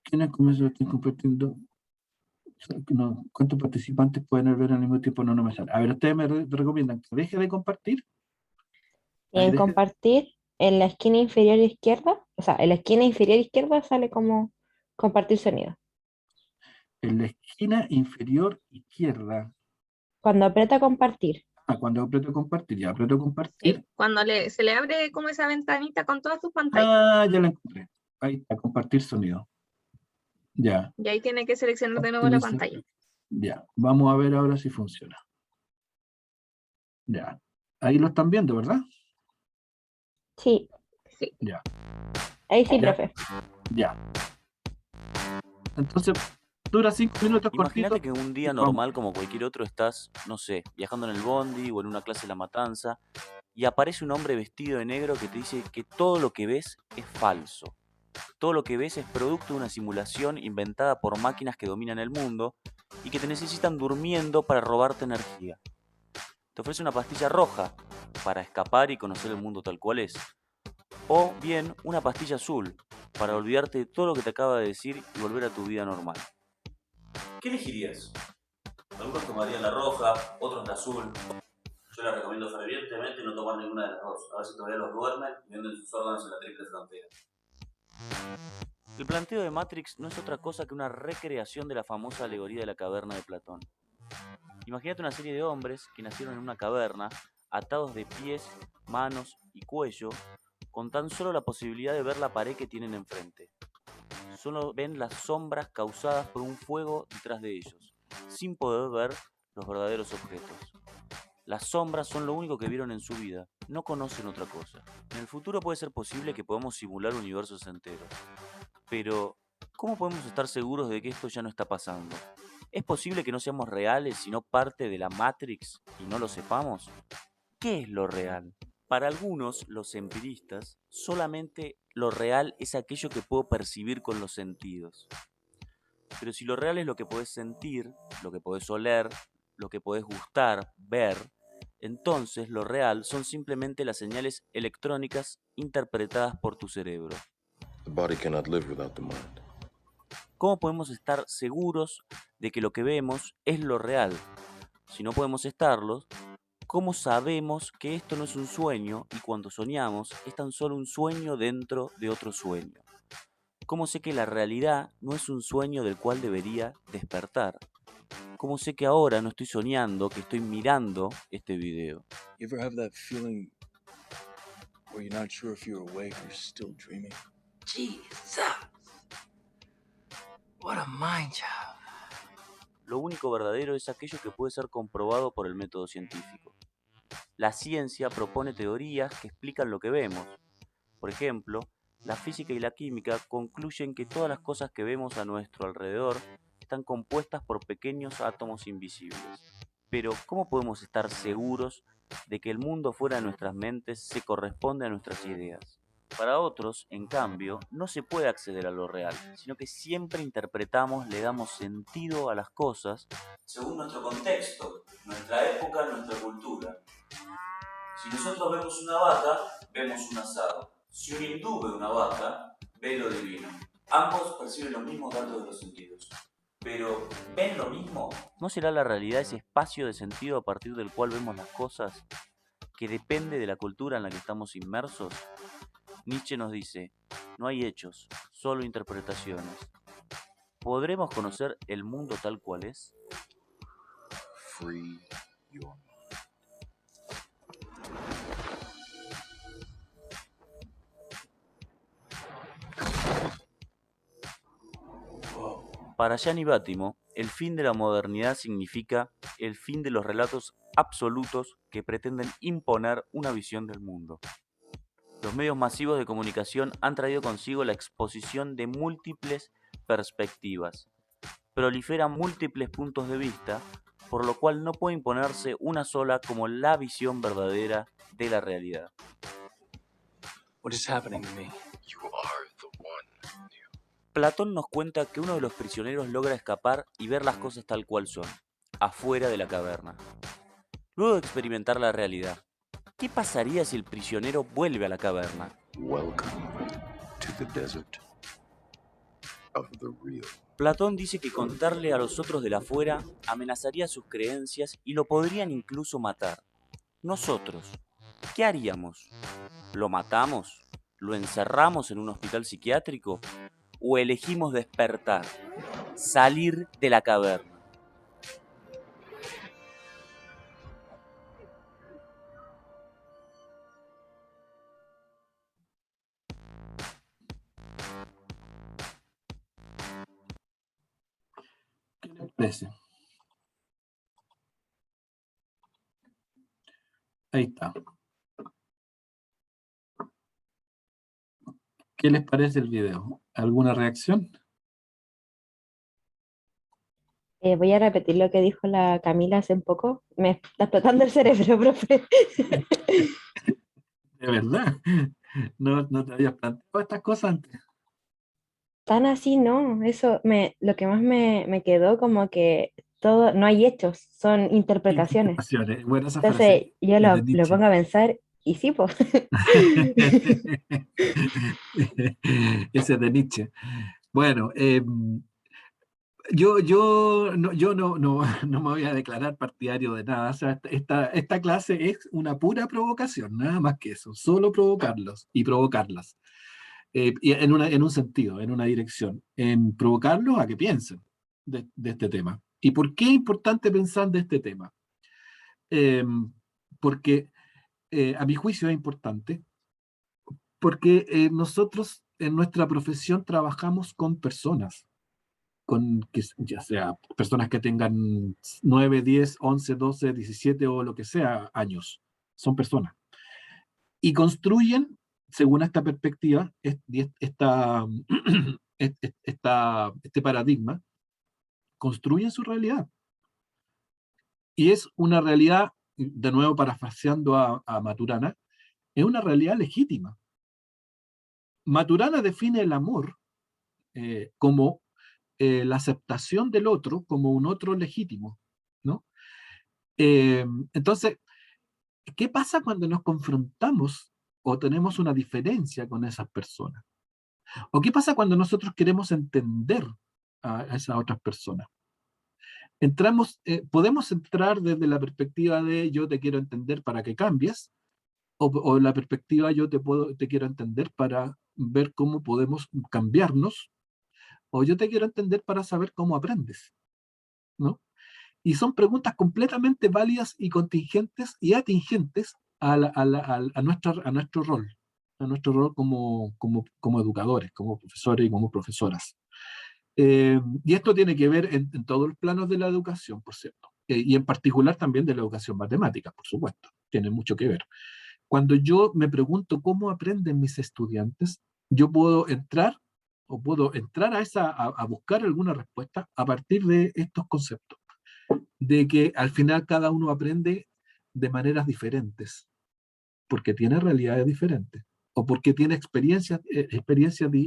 ¿Quiénes comienzan a estar compartiendo? No, ¿cuántos participantes pueden ver al mismo tiempo? No me sale. A ver, ustedes me recomiendan que deje de compartir. En compartir, en la esquina inferior izquierda, o sea, en la esquina inferior izquierda sale como compartir sonido. En la esquina inferior izquierda. Cuando aprieta compartir. Cuando aprieto compartir, ya aprieto compartir. Sí, cuando se le abre como esa ventanita con todas sus pantallas. Ya la encontré. Ahí está, compartir sonido. Ya. Y ahí tiene que seleccionar de nuevo la pantalla. Ya, vamos a ver ahora si funciona. Ya. Ahí lo están viendo, ¿verdad? Sí. Sí. Ya. Ahí sí, Ya. profe. Ya. Entonces, dura 5 minutos cortitos. Imagínate que un día normal como cualquier otro estás, no sé, viajando en el bondi o en una clase de La Matanza y aparece un hombre vestido de negro que te dice que todo lo que ves es falso. Todo lo que ves es producto de una simulación inventada por máquinas que dominan el mundo y que te necesitan durmiendo para robarte energía. Te ofrece una pastilla roja para escapar y conocer el mundo tal cual es. O bien una pastilla azul para olvidarte de todo lo que te acaba de decir y volver a tu vida normal. ¿Qué elegirías? Algunos tomarían la roja, otros la azul. Yo les recomiendo fervientemente no tomar ninguna de las dos. A ver si todavía los duermen y venden sus órganos en la triple frontera. El planteo de Matrix no es otra cosa que una recreación de la famosa alegoría de la caverna de Platón. Imagínate una serie de hombres que nacieron en una caverna, atados de pies, manos y cuello, con tan solo la posibilidad de ver la pared que tienen enfrente. Solo ven las sombras causadas por un fuego detrás de ellos, sin poder ver los verdaderos objetos. Las sombras son lo único que vieron en su vida, no conocen otra cosa. En el futuro puede ser posible que podamos simular universos enteros. Pero, ¿cómo podemos estar seguros de que esto ya no está pasando? ¿Es posible que no seamos reales, sino parte de la Matrix y no lo sepamos? ¿Qué es lo real? Para algunos, los empiristas, solamente lo real es aquello que puedo percibir con los sentidos. Pero si lo real es lo que podés sentir, lo que podés oler, lo que podés gustar, ver, entonces lo real son simplemente las señales electrónicas interpretadas por tu cerebro. The body cannot live without the mind. ¿Cómo podemos estar seguros de que lo que vemos es lo real? Si no podemos estarlo, ¿cómo sabemos que esto no es un sueño y cuando soñamos es tan solo un sueño dentro de otro sueño? ¿Cómo sé que la realidad no es un sueño del cual debería despertar? ¿Cómo sé que ahora no estoy soñando, que estoy mirando este video? You ever have that feeling where you're not sure if you're awake or still dreaming? Jesus. What a mind job. Lo único verdadero es aquello que puede ser comprobado por el método científico. la ciencia propone teorías que explican lo que vemos. Por ejemplo, la física y la química concluyen que todas las cosas que vemos a nuestro alrededor están compuestas por pequeños átomos invisibles. Pero, ¿cómo podemos estar seguros de que el mundo fuera de nuestras mentes se corresponde a nuestras ideas? Para otros, en cambio, no se puede acceder a lo real, sino que siempre interpretamos, le damos sentido a las cosas según nuestro contexto, nuestra época, nuestra cultura. Si nosotros vemos una vaca, vemos un asado. Si un hindú ve una vaca, ve lo divino. Ambos perciben los mismos datos de los sentidos. Pero, ¿ven lo mismo? ¿No será la realidad ese espacio de sentido a partir del cual vemos las cosas, que depende de la cultura en la que estamos inmersos? Nietzsche nos dice, no hay hechos, solo interpretaciones. ¿Podremos conocer el mundo tal cual es? Free your mind. Para Gianni Bátimo, el fin de la modernidad significa el fin de los relatos absolutos que pretenden imponer una visión del mundo. Los medios masivos de comunicación han traído consigo la exposición de múltiples perspectivas. Proliferan múltiples puntos de vista, por lo cual no puede imponerse una sola como la visión verdadera de la realidad. What is happening to me? You are the one. Platón nos cuenta que uno de los prisioneros logra escapar y ver las cosas tal cual son, afuera de la caverna. Luego de experimentar la realidad, ¿qué pasaría si el prisionero vuelve a la caverna? Welcome to the desert of the real. Platón dice que contarle a los otros de la afuera amenazaría sus creencias y lo podrían incluso matar. Nosotros, ¿qué haríamos? ¿Lo matamos? ¿Lo encerramos en un hospital psiquiátrico? ¿O elegimos despertar, salir de la caverna? ¿Qué les parece? Ahí está. ¿Qué les parece el video? ¿Alguna reacción? Voy a repetir lo que dijo la Camila hace un poco. Me está explotando el cerebro, profe. ¿De verdad? ¿No te habías planteado estas cosas antes? Tan así, no. Lo que más me quedó como que todo, no hay hechos, son interpretaciones. Interpretaciones. Bueno, esa Entonces frase yo es de lo Nietzsche. pongo a pensar y sí, pues. Ese es de Nietzsche. Bueno, yo no me voy a declarar partidario de nada. O sea, esta clase es una pura provocación, nada más que eso, solo provocarlos y provocarlas. Y en un sentido, en una dirección, en provocarlos a que piensen de este tema. ¿Y por qué es importante pensar de este tema? Porque a mi juicio es importante, porque nosotros en nuestra profesión trabajamos con personas, ya sea personas que tengan 9, 10, 11, 12, 17 o lo que sea años, son personas. Y construyen, según esta perspectiva, este paradigma, construyen su realidad. Y es una realidad, de nuevo parafraseando a Maturana, es una realidad legítima. Maturana define el amor como la aceptación del otro como un otro legítimo, ¿no? Entonces, ¿qué pasa cuando nos confrontamos o tenemos una diferencia con esas personas? ¿O qué pasa cuando nosotros queremos entender a esas otras personas? Podemos entrar desde la perspectiva de yo te quiero entender para que cambies, o la perspectiva yo te quiero entender para ver cómo podemos cambiarnos, o yo te quiero entender para saber cómo aprendes, ¿no? Y son preguntas completamente válidas y contingentes y atingentes a nuestro rol como educadores, como profesores y como profesoras. Y esto tiene que ver en todos los planos de la educación, por cierto. y en particular también de la educación matemática, por supuesto, tiene mucho que ver. Cuando yo me pregunto cómo aprenden mis estudiantes, yo puedo entrar a buscar alguna respuesta a partir de estos conceptos, de que al final cada uno aprende de maneras diferentes, porque tiene realidades diferentes, o porque tiene experiencias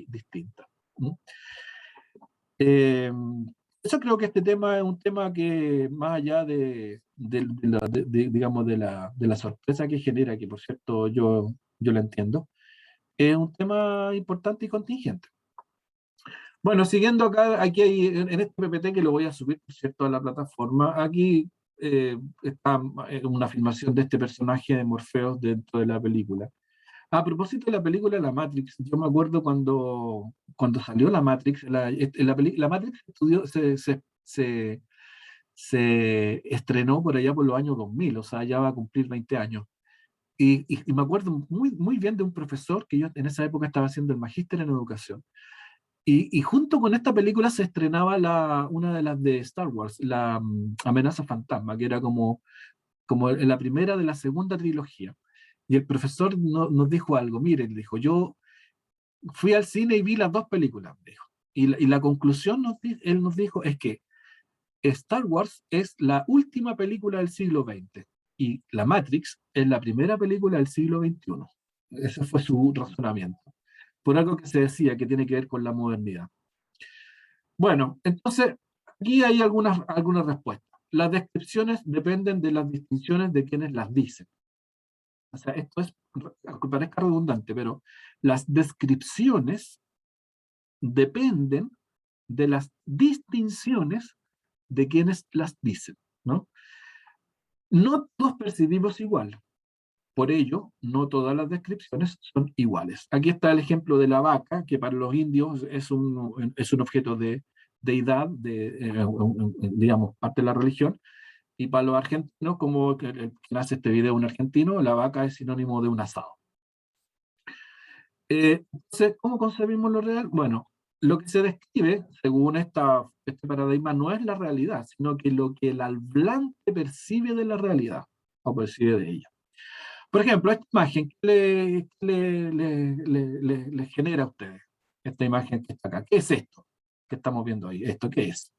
distintas. ¿No? Eso creo que este tema es un tema que, más allá digamos, de la sorpresa que genera, que por cierto yo la entiendo, es un tema importante y contingente. Bueno, siguiendo acá, aquí hay, en este PPT que lo voy a subir, por cierto, a la plataforma, aquí está una filmación de este personaje de Morpheus dentro de la película. A propósito de la película La Matrix, yo me acuerdo cuando salió La Matrix, la Matrix se estrenó por allá por los años 2000, o sea, ya va a cumplir 20 años. Y me acuerdo muy, muy bien de un profesor que yo en esa época estaba haciendo el magíster en educación. Y junto con esta película se estrenaba una de las de Star Wars, la Amenaza Fantasma, que era como la primera de la segunda trilogía. Y el profesor nos dijo algo, miren, dijo, yo fui al cine y vi las dos películas, dijo. Y la conclusión, él nos dijo, es que Star Wars es la última película del siglo XX y la Matrix es la primera película del siglo XXI. Ese fue su razonamiento. Por algo que se decía que tiene que ver con la modernidad. Bueno, entonces, aquí hay algunas respuestas. Las descripciones dependen de las distinciones de quienes las dicen. O sea, esto es, aunque parezca redundante, pero las descripciones dependen de las distinciones de quienes las dicen, ¿no? No todos percibimos igual. Por ello, no todas las descripciones son iguales. Aquí está el ejemplo de la vaca, que para los indios es un objeto de deidad, digamos, parte de la religión, y para los argentinos, como quien hace este video un argentino, la vaca es sinónimo de un asado. Entonces, ¿cómo concebimos lo real? Bueno, lo que se describe, según este paradigma, no es la realidad, sino que lo que el hablante percibe de la realidad, o percibe de ella. Por ejemplo, esta imagen, ¿qué le genera a ustedes? Esta imagen que está acá. ¿Qué es esto que estamos viendo ahí? ¿Esto qué es?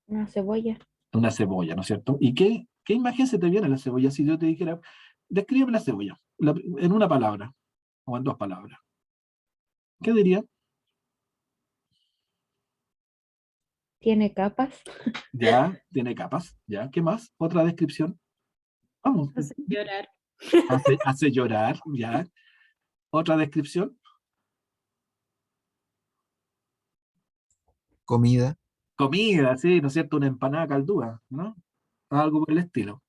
Una cebolla. Una cebolla, ¿no es cierto? ¿Y qué imagen se te viene a la cebolla si yo te dijera, describe la cebolla, en una palabra, o en dos palabras? ¿Qué diría? Tiene capas. Ya, tiene capas. Ya, ¿qué más? Otra descripción. Vamos. Hace llorar. Hace llorar, ya. Otra descripción. Comida. Comida, sí, ¿no es cierto? Una empanada caldúa, ¿no? Algo por el estilo.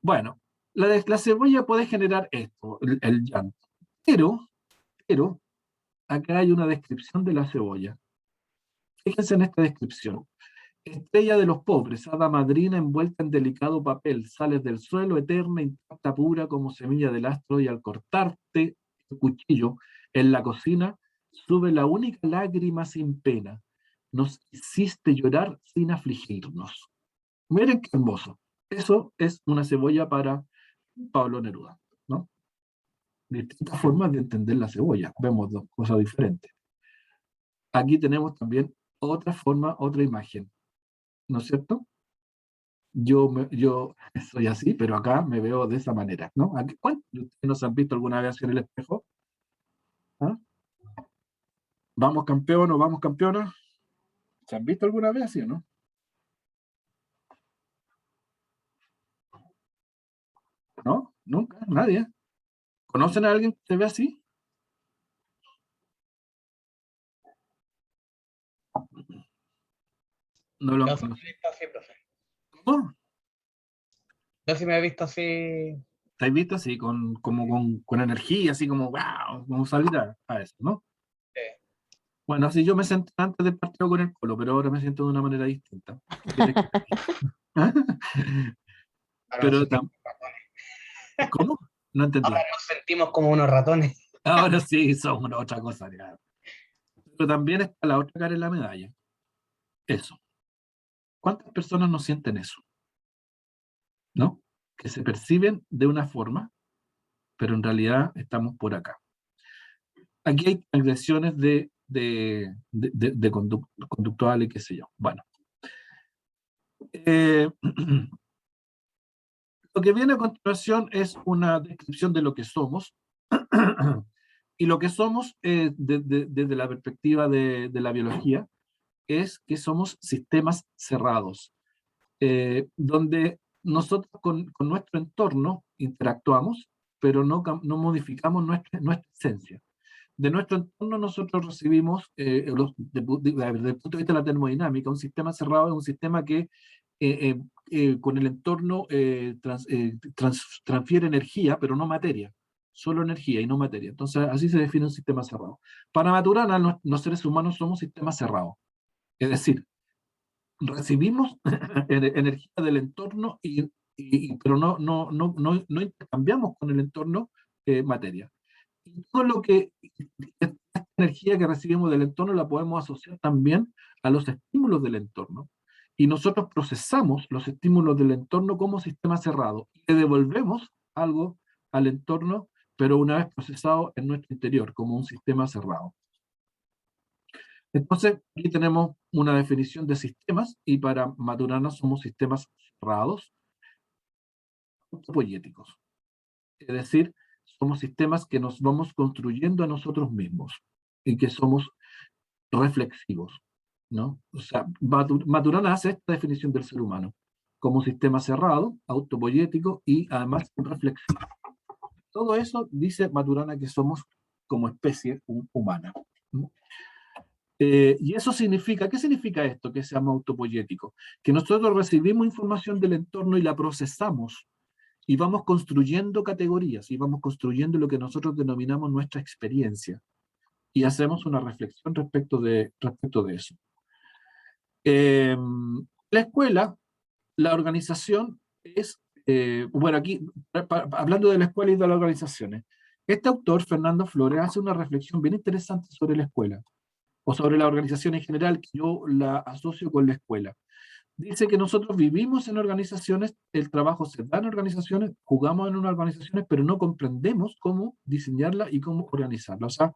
Bueno, la cebolla puede generar esto, el llanto. Pero, acá hay una descripción de la cebolla. Fíjense en esta descripción. Estrella de los pobres, hada madrina envuelta en delicado papel, sales del suelo eterna, intacta, pura como semilla del astro, y al cortarte el cuchillo en la cocina, sube la única lágrima sin pena. Nos hiciste llorar sin afligirnos. Miren qué hermoso. Eso es una cebolla para Pablo Neruda, ¿no? Distintas formas de entender la cebolla. Vemos dos cosas diferentes. Aquí tenemos también otra forma, otra imagen. ¿No es cierto? Yo soy así, pero acá me veo de esa manera, ¿no? ¿Cuántos de ustedes nos han visto alguna vez en el espejo? ¿Ah? ¿Vamos campeón o vamos campeona? ¿Se han visto alguna vez así o no? ¿No? Nunca, nadie. ¿Conocen a alguien que se ve así? No lo han Yo sí me he conocido. visto así, profe. ¿Cómo? Yo sí me he visto así. ¿Te has visto así, con energía, así como, wow, como salir a eso, ¿no? Sí. Bueno, así yo me sentí antes del partido con el Colo, pero ahora me siento de una manera distinta. Pero ¿cómo? No entendí. Ahora nos sentimos como unos ratones. Ahora sí, son una otra cosa. Ya. Pero también está la otra cara de la medalla. Eso. ¿Cuántas personas no sienten eso? ¿no? Que se perciben de una forma, pero en realidad estamos por acá. Aquí hay agresiones conductuales, qué sé yo. Bueno. Lo que viene a continuación es una descripción de lo que somos. Y lo que somos, desde la perspectiva de la biología, es que somos sistemas cerrados, donde nosotros con nuestro entorno interactuamos, pero no modificamos nuestra esencia. De nuestro entorno nosotros recibimos, desde el punto de vista de la termodinámica, un sistema cerrado es un sistema que con el entorno transfiere energía, pero no materia, solo energía y no materia. Entonces así se define un sistema cerrado. Para Maturana, los seres humanos somos sistemas cerrados. Es decir, recibimos energía del entorno, pero no intercambiamos con el entorno materia. Y todo lo que esta energía que recibimos del entorno la podemos asociar también a los estímulos del entorno. Y nosotros procesamos los estímulos del entorno como sistema cerrado y le devolvemos algo al entorno, pero una vez procesado en nuestro interior, como un sistema cerrado. Entonces, aquí tenemos una definición de sistemas, y para Maturana somos sistemas cerrados, autopoyéticos. Es decir, somos sistemas que nos vamos construyendo a nosotros mismos, y que somos reflexivos, ¿no? O sea, Maturana hace esta definición del ser humano, como sistema cerrado, autopoyético y además reflexivo. Todo eso dice Maturana que somos como especie humana, ¿no? Y eso significa, ¿qué significa esto que se llama autopoyético? Que nosotros recibimos información del entorno y la procesamos, y vamos construyendo categorías, y vamos construyendo lo que nosotros denominamos nuestra experiencia, y hacemos una reflexión respecto de eso. La escuela, la organización es, bueno, aquí, hablando de la escuela y de las organizaciones, este autor, Fernando Flores, hace una reflexión bien interesante sobre la escuela, o sobre la organización en general, que yo la asocio con la escuela. Dice que nosotros vivimos en organizaciones, el trabajo se da en organizaciones, jugamos en unas organizaciones, pero no comprendemos cómo diseñarla y cómo organizarla. O sea,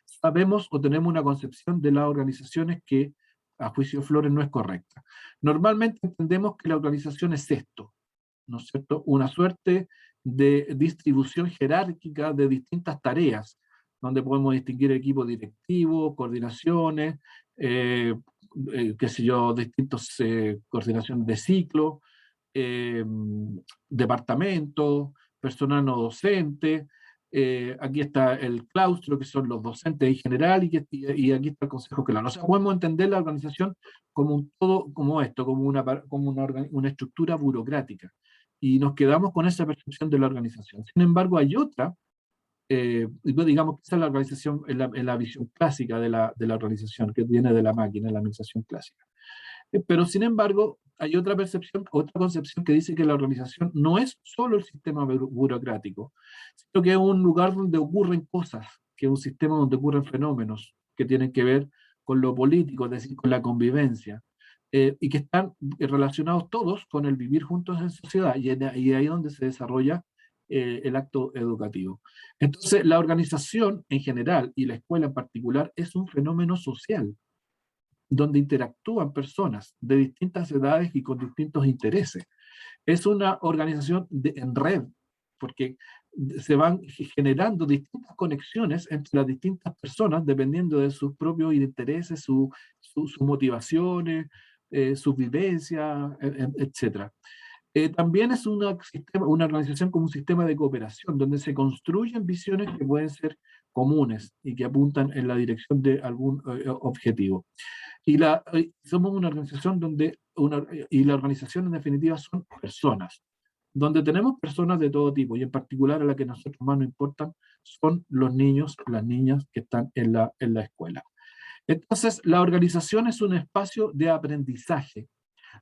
sabemos o tenemos una concepción de las organizaciones que, a juicio de Flores, no es correcta. Normalmente entendemos que la organización es esto, ¿no es cierto? Una suerte de distribución jerárquica de distintas tareas, donde podemos distinguir equipos directivos, coordinaciones, qué sé yo, distintos coordinaciones de ciclo, departamento, personal no docente, aquí está el claustro, que son los docentes en general, y aquí está el consejo claro. O sea, podemos entender la organización como un todo, como esto, como una estructura burocrática, y nos quedamos con esa percepción de la organización. Sin embargo, hay otra, digamos que esa es la organización, en la visión clásica de la organización, que viene de la máquina, la administración clásica. Pero sin embargo, hay otra percepción, otra concepción que dice que la organización no es solo el sistema burocrático, sino que es un lugar donde ocurren cosas, que es un sistema donde ocurren fenómenos que tienen que ver con lo político, es decir, con la convivencia, y que están relacionados todos con el vivir juntos en sociedad, y ahí es donde se desarrolla el acto educativo. Entonces, la organización en general, y la escuela en particular, es un fenómeno social, donde interactúan personas de distintas edades y con distintos intereses. Es una organización en red, porque se van generando distintas conexiones entre las distintas personas, dependiendo de sus propios intereses, sus motivaciones, sus vivencias, etc. También es una organización como un sistema de cooperación, donde se construyen visiones que pueden ser comunes y que apuntan en la dirección de algún objetivo. Y somos una organización y la organización en definitiva son personas, donde tenemos personas de todo tipo, y en particular a la que a nosotros más nos importan son los niños, las niñas que están en la escuela. Entonces, la organización es un espacio de aprendizaje,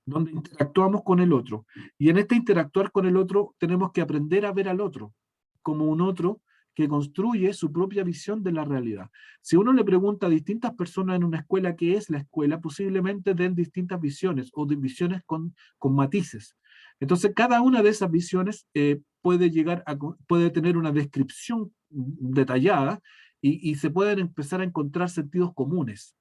donde interactuamos con el otro. Y en este interactuar con el otro tenemos que aprender a ver al otro como un otro que construye su propia visión de la realidad. Si uno le pregunta a distintas personas en una escuela qué es la escuela, posiblemente den distintas visiones, o visiones con matices. Entonces, cada una de esas visiones puede tener una descripción detallada y se pueden empezar a encontrar sentidos comunes.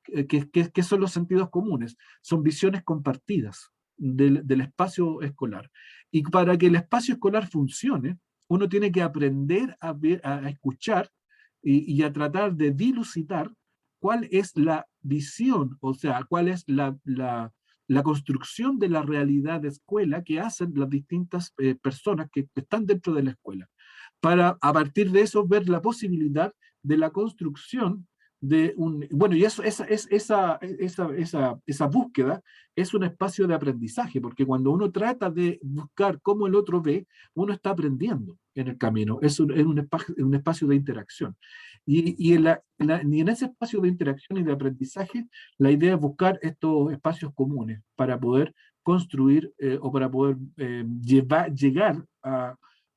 ¿Qué son los sentidos comunes? Son visiones compartidas del espacio escolar. Y para que el espacio escolar funcione, uno tiene que aprender a escuchar y a tratar de dilucidar cuál es la visión, o sea, cuál es la construcción de la realidad de escuela que hacen las distintas personas que están dentro de la escuela, para a partir de eso ver la posibilidad de la construcción de bueno, y eso, esa búsqueda es un espacio de aprendizaje, porque cuando uno trata de buscar cómo el otro ve, uno está aprendiendo en el camino, es un espacio de interacción. Y en ese espacio de interacción y de aprendizaje, la idea es buscar estos espacios comunes para poder construir o para poder llegar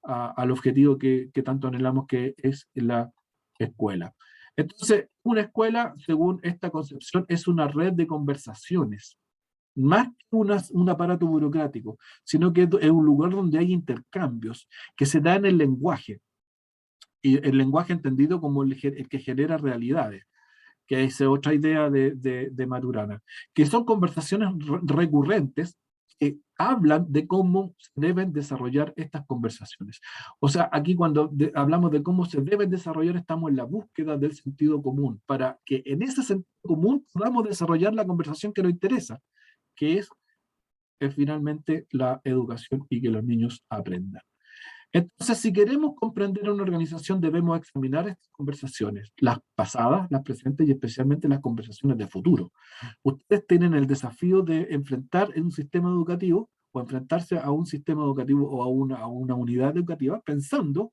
al objetivo que tanto anhelamos, que es la escuela. Entonces, una escuela, según esta concepción, es una red de conversaciones, más que un aparato burocrático, sino que es un lugar donde hay intercambios que se dan en el lenguaje, y el lenguaje entendido como el que genera realidades, que es otra idea de Maturana, que son conversaciones recurrentes que hablan de cómo se deben desarrollar estas conversaciones. O sea, aquí cuando hablamos de cómo se deben desarrollar, estamos en la búsqueda del sentido común, para que en ese sentido común podamos desarrollar la conversación que nos interesa, que es finalmente la educación y que los niños aprendan. Entonces, si queremos comprender una organización, debemos examinar estas conversaciones, las pasadas, las presentes y especialmente las conversaciones de futuro. Ustedes tienen el desafío de enfrentar en un sistema educativo o enfrentarse a un sistema educativo o a una unidad educativa pensando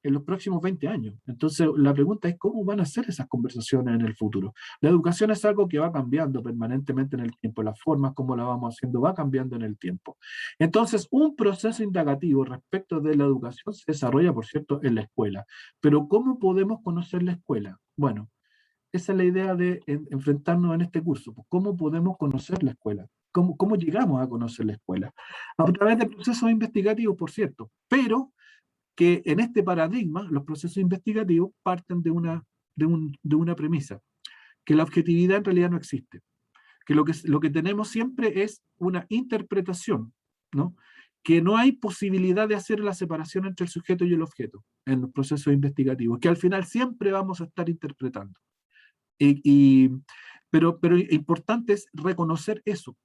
en los próximos 20 años. Entonces, la pregunta es cómo van a ser esas conversaciones en el futuro. La educación es algo que va cambiando permanentemente en el tiempo. Las formas como la vamos haciendo va cambiando en el tiempo. Entonces, un proceso indagativo respecto de la educación se desarrolla, por cierto, en la escuela. Pero ¿cómo podemos conocer la escuela? Bueno, esa es la idea de enfrentarnos en este curso. ¿Cómo podemos conocer la escuela? ¿Cómo llegamos a conocer la escuela? A través de procesos investigativos, por cierto, pero que en este paradigma los procesos investigativos parten de una premisa, que la objetividad en realidad no existe, que lo que tenemos siempre es una interpretación, ¿no? Que no hay posibilidad de hacer la separación entre el sujeto y el objeto en los procesos investigativos, que al final siempre vamos a estar interpretando. Pero importante es reconocer eso,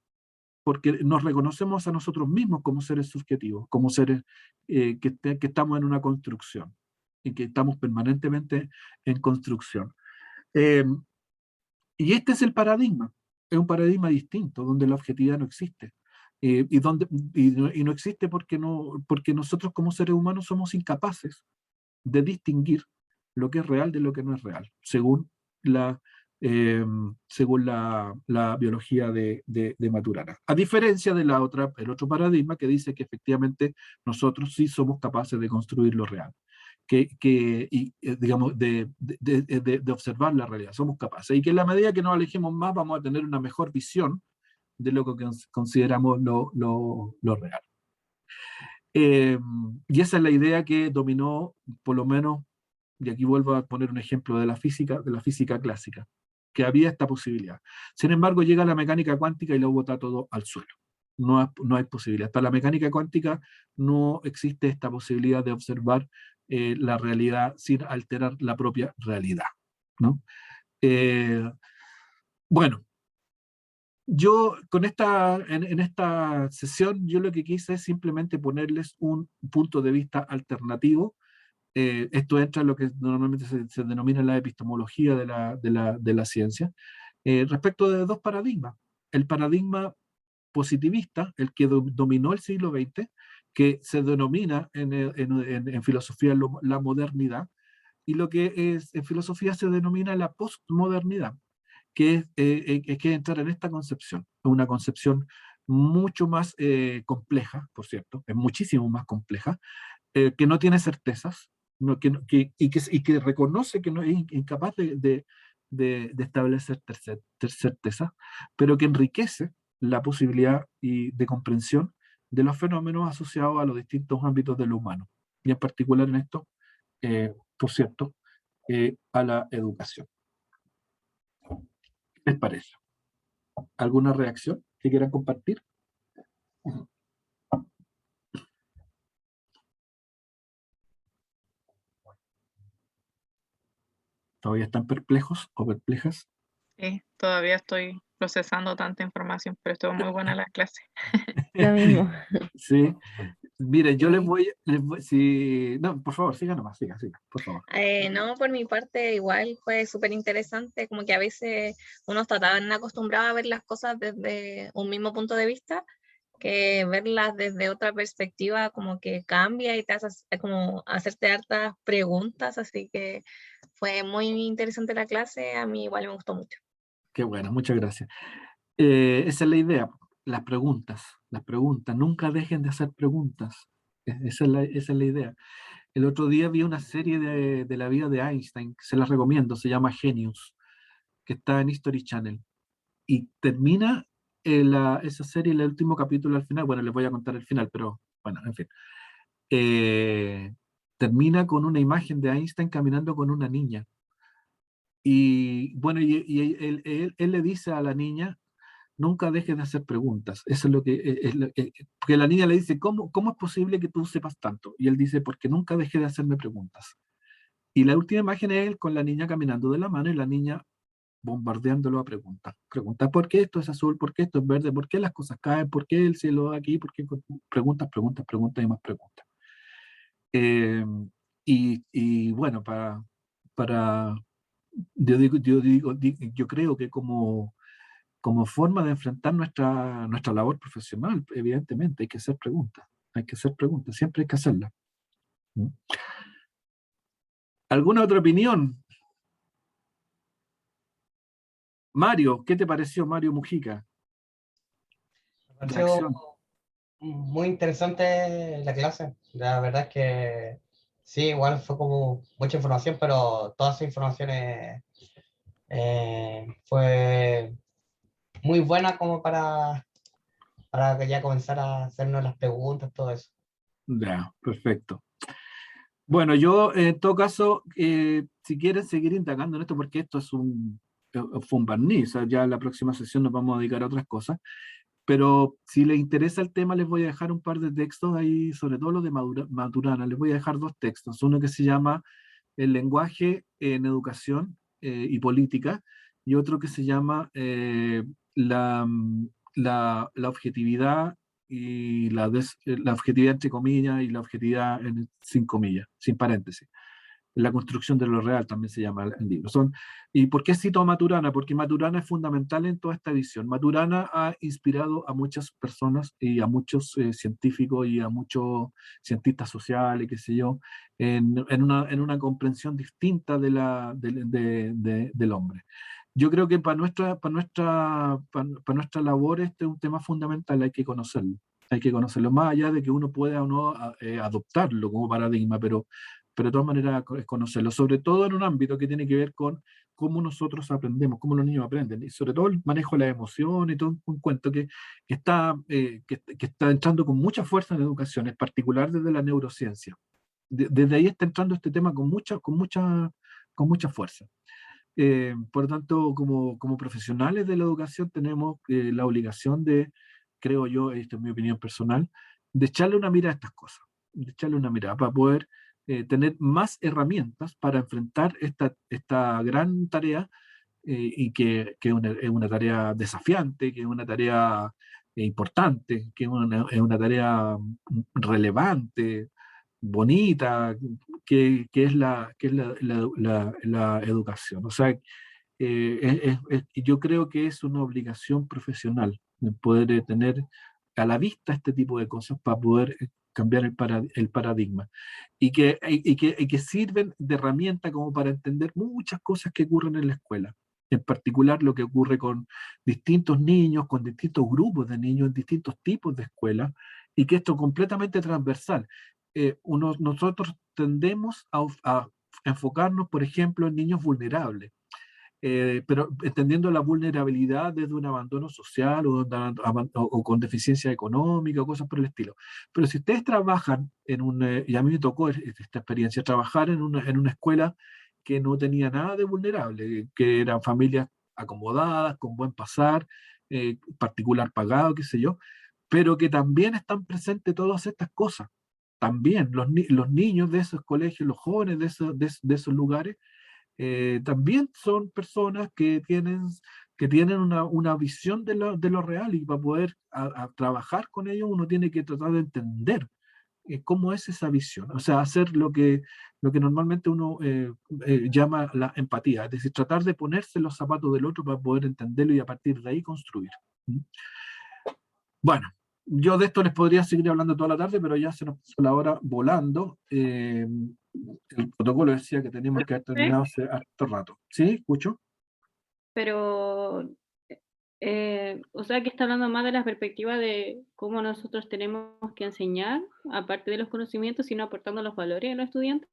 porque nos reconocemos a nosotros mismos como seres subjetivos, como seres que estamos en una construcción, y que estamos permanentemente en construcción. Y este es el paradigma, es un paradigma distinto, donde la objetividad no existe. Y no existe porque nosotros como seres humanos somos incapaces de distinguir lo que es real de lo que no es real, según la biología de Maturana. A diferencia de el otro paradigma que dice que efectivamente nosotros sí somos capaces de construir lo real, digamos, de observar la realidad, somos capaces, y que en la medida que nos alejemos más vamos a tener una mejor visión de lo que consideramos lo real. Y esa es la idea que dominó, por lo menos, y aquí vuelvo a poner un ejemplo de la física clásica, que había esta posibilidad. Sin embargo, llega la mecánica cuántica y lo bota todo al suelo. No hay posibilidad. Para la mecánica cuántica no existe esta posibilidad de observar la realidad sin alterar la propia realidad, ¿no? Bueno, yo en esta sesión, yo lo que quise es simplemente ponerles un punto de vista alternativo. Esto entra en lo que normalmente se denomina la epistemología de la ciencia, respecto de dos paradigmas. El paradigma positivista, el que dominó el siglo XX, que se denomina en filosofía la modernidad, y lo que en filosofía se denomina la postmodernidad, que es entrar en esta concepción, una concepción mucho más compleja, por cierto, es muchísimo más compleja, que no tiene certezas, y que reconoce que no es incapaz de establecer certeza, pero que enriquece la posibilidad de comprensión de los fenómenos asociados a los distintos ámbitos de lo humano, y en particular en esto, por cierto, a la educación. ¿Qué les parece? ¿Alguna reacción que quieran compartir? ¿Todavía están perplejos o perplejas? Sí, todavía estoy procesando tanta información, pero estuvo muy buena la clase. Lo mismo. Sí. Mire, yo les voy, si... No, por favor, siga nomás, siga, por favor. No, por mi parte igual fue súper interesante, como que a veces uno está tan acostumbrado a ver las cosas desde un mismo punto de vista, que verlas desde otra perspectiva como que cambia y te hace como hacerte hartas preguntas, así que fue muy interesante la clase, a mí igual me gustó mucho. Qué bueno, muchas gracias. Esa es la idea, las preguntas, nunca dejen de hacer preguntas. Esa es la idea. El otro día vi una serie de la vida de Einstein, que se las recomiendo, se llama Genius, que está en History Channel. Y termina esa serie, el último capítulo al final, bueno, les voy a contar el final, pero bueno, en fin. Termina con una imagen de Einstein caminando con una niña. Y bueno, y él le dice a la niña, nunca dejes de hacer preguntas. Eso es lo que... porque la niña le dice, ¿cómo es posible que tú sepas tanto? Y él dice, porque nunca dejé de hacerme preguntas. Y la última imagen es él con la niña caminando de la mano y la niña bombardeándolo a preguntas. Preguntas, ¿por qué esto es azul? ¿Por qué esto es verde? ¿Por qué las cosas caen? ¿Por qué el cielo aquí? ¿Por qué? Preguntas y más preguntas. Y bueno, yo creo que como forma de enfrentar nuestra labor profesional, evidentemente hay que hacer preguntas, siempre hay que hacerlas. ¿Mm? ¿Alguna otra opinión? Mario, ¿qué te pareció, Mario Mujica? Me pareció muy interesante la clase. La verdad es que sí, igual fue como mucha información, pero todas esas informaciones fue muy buena como para que ya comenzara a hacernos las preguntas, todo eso. Ya, perfecto. Bueno, yo en todo caso, si quieren seguir indagando en esto, porque esto fue un barniz, o sea, ya en la próxima sesión nos vamos a dedicar a otras cosas, pero si les interesa el tema, les voy a dejar un par de textos ahí, sobre todo los de Maturana, les voy a dejar 2 textos, uno que se llama El lenguaje en educación y política, y otro que se llama la objetividad y la objetividad entre comillas y la objetividad sin comillas, sin paréntesis. La construcción de lo real también se llama el libro. ¿Y por qué cito a Maturana? Porque Maturana es fundamental en toda esta visión. Maturana ha inspirado a muchas personas y a muchos científicos y a muchos cientistas sociales, qué sé yo, en una comprensión distinta del hombre. Yo creo que para nuestra labor este es un tema fundamental, hay que conocerlo. Hay que conocerlo, más allá de que uno pueda o no adoptarlo como paradigma, pero de todas maneras es conocerlo, sobre todo en un ámbito que tiene que ver con cómo nosotros aprendemos, cómo los niños aprenden, y sobre todo el manejo de la emoción y todo un cuento que está entrando con mucha fuerza en la educación, en particular desde la neurociencia. Desde ahí está entrando este tema con mucha fuerza. Por lo tanto, como profesionales de la educación tenemos la obligación de, creo yo, esta es mi opinión personal, de echarle una mirada a estas cosas, de echarle una mirada para poder tener más herramientas para enfrentar esta gran tarea y que es una tarea desafiante, que es una tarea importante, que es una tarea relevante, bonita, que es la educación. O sea, yo creo que es una obligación profesional de poder tener a la vista este tipo de cosas para poder cambiar el paradigma y que sirven de herramienta como para entender muchas cosas que ocurren en la escuela, en particular lo que ocurre con distintos niños, con distintos grupos de niños en distintos tipos de escuelas, y que esto es completamente transversal. Nosotros tendemos a enfocarnos, por ejemplo, en niños vulnerables, pero entendiendo la vulnerabilidad desde un abandono social o con deficiencia económica o cosas por el estilo. Pero si ustedes trabajan y a mí me tocó esta experiencia, trabajar en una escuela que no tenía nada de vulnerable, que eran familias acomodadas, con buen pasar, particular pagado, qué sé yo, pero que también están presentes todas estas cosas. También los niños de esos colegios, los jóvenes de esos lugares, también son personas que tienen una visión de lo real, y para poder trabajar con ellos uno tiene que tratar de entender cómo es esa visión, o sea, hacer lo que normalmente uno llama la empatía, es decir, tratar de ponerse en los zapatos del otro para poder entenderlo y a partir de ahí construir. Bueno, yo de esto les podría seguir hablando toda la tarde, pero ya se nos pasó la hora volando. El protocolo decía que teníamos que haber terminado hace harto rato. ¿Sí? ¿Escucho? Pero, o sea, que está hablando más de la perspectiva de cómo nosotros tenemos que enseñar, aparte de los conocimientos, sino aportando los valores a los estudiantes.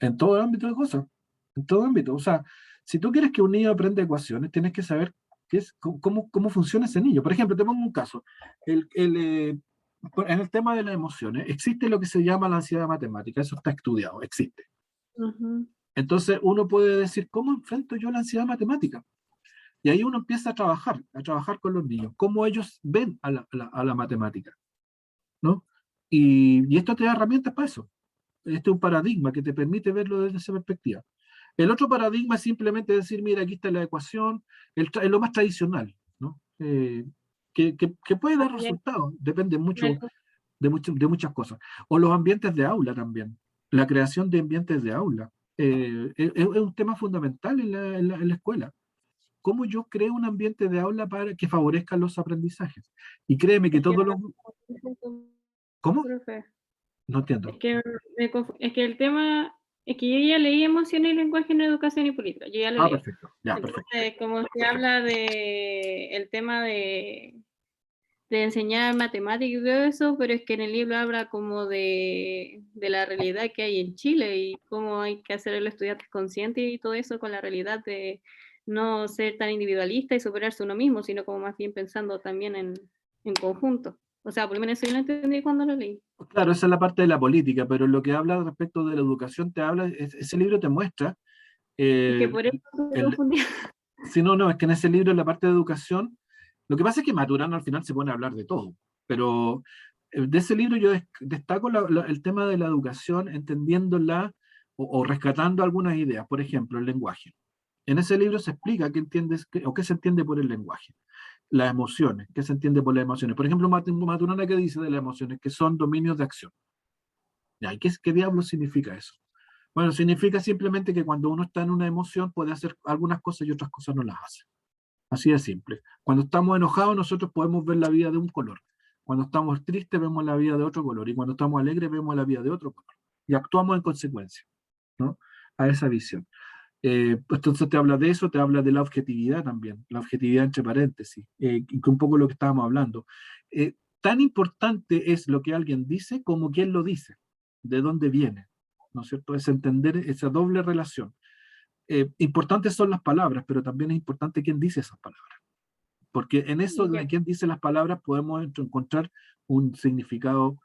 En todo ámbito de cosas. En todo ámbito. O sea, si tú quieres que un niño aprenda ecuaciones, tienes que saber cómo funciona ese niño. Por ejemplo, te pongo un caso. En el tema de las emociones, existe lo que se llama la ansiedad matemática. Eso está estudiado, existe. Entonces, uno puede decir, ¿cómo enfrento yo la ansiedad matemática? Y ahí uno empieza a trabajar con los niños, cómo ellos ven a la matemática, ¿no? Y esto te da herramientas para eso. Este es un paradigma que te permite verlo desde esa perspectiva. El otro paradigma es simplemente decir, mira, aquí está la ecuación, es lo más tradicional, ¿no? Que puede dar resultados, depende mucho de muchas cosas. O los ambientes de aula también, la creación de ambientes de aula. Es un tema fundamental en la escuela. ¿Cómo yo creo un ambiente de aula para que favorezca los aprendizajes? Y créeme que todos los... ¿Cómo? No entiendo. Es que el tema, es que yo ya leí Emociones y Lenguaje en Educación y Política. Yo ya lo leí. Perfecto. Ya, Entonces, perfecto. como se habla de el tema de enseñar matemáticas y todo eso, pero es que en el libro habla como de la realidad que hay en Chile y cómo hay que hacer a los estudiantes conscientes y todo eso con la realidad de no ser tan individualista y superarse uno mismo, sino como más bien pensando también en conjunto. O sea, por lo menos eso yo no entendí cuando lo leí. Claro, esa es la parte de la política, pero lo que habla respecto de la educación ese libro te muestra... Es que por eso me confundí. Sí, no, es que en ese libro, en la parte de educación, lo que pasa es que Maturana al final se pone a hablar de todo, pero de ese libro yo destaco el tema de la educación, entendiéndola o rescatando algunas ideas. Por ejemplo, el lenguaje. En ese libro se explica qué se entiende por el lenguaje. Las emociones, qué se entiende por las emociones. Por ejemplo, Maturana, ¿qué dice de las emociones? Que son dominios de acción. ¿Y qué diablos significa eso? Bueno, significa simplemente que cuando uno está en una emoción puede hacer algunas cosas y otras cosas no las hace. Así de simple. Cuando estamos enojados nosotros podemos ver la vida de un color. Cuando estamos tristes vemos la vida de otro color. Y cuando estamos alegres vemos la vida de otro color. Y actuamos en consecuencia, ¿no? A esa visión. Entonces te habla de eso, te habla de la objetividad también. La objetividad entre paréntesis. Que un poco lo que estábamos hablando. Tan importante es lo que alguien dice como quién lo dice. De dónde viene. ¿No es cierto? Es entender esa doble relación. Importantes son las palabras, pero también es importante quién dice esas palabras. Porque en eso de quién dice las palabras podemos encontrar un significado,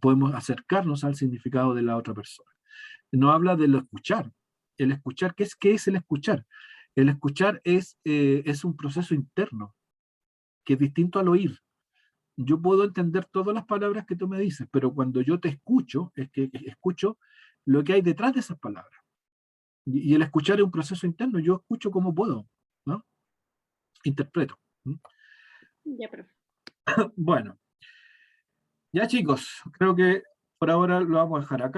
podemos acercarnos al significado de la otra persona. No habla de lo escuchar. El escuchar, ¿qué es el escuchar? El escuchar es un proceso interno, que es distinto al oír. Yo puedo entender todas las palabras que tú me dices, pero cuando yo te escucho, es que escucho lo que hay detrás de esas palabras. Y el escuchar es un proceso interno, yo escucho como puedo, ¿no? Interpreto. Ya, pero... Bueno, ya chicos, creo que por ahora lo vamos a dejar acá.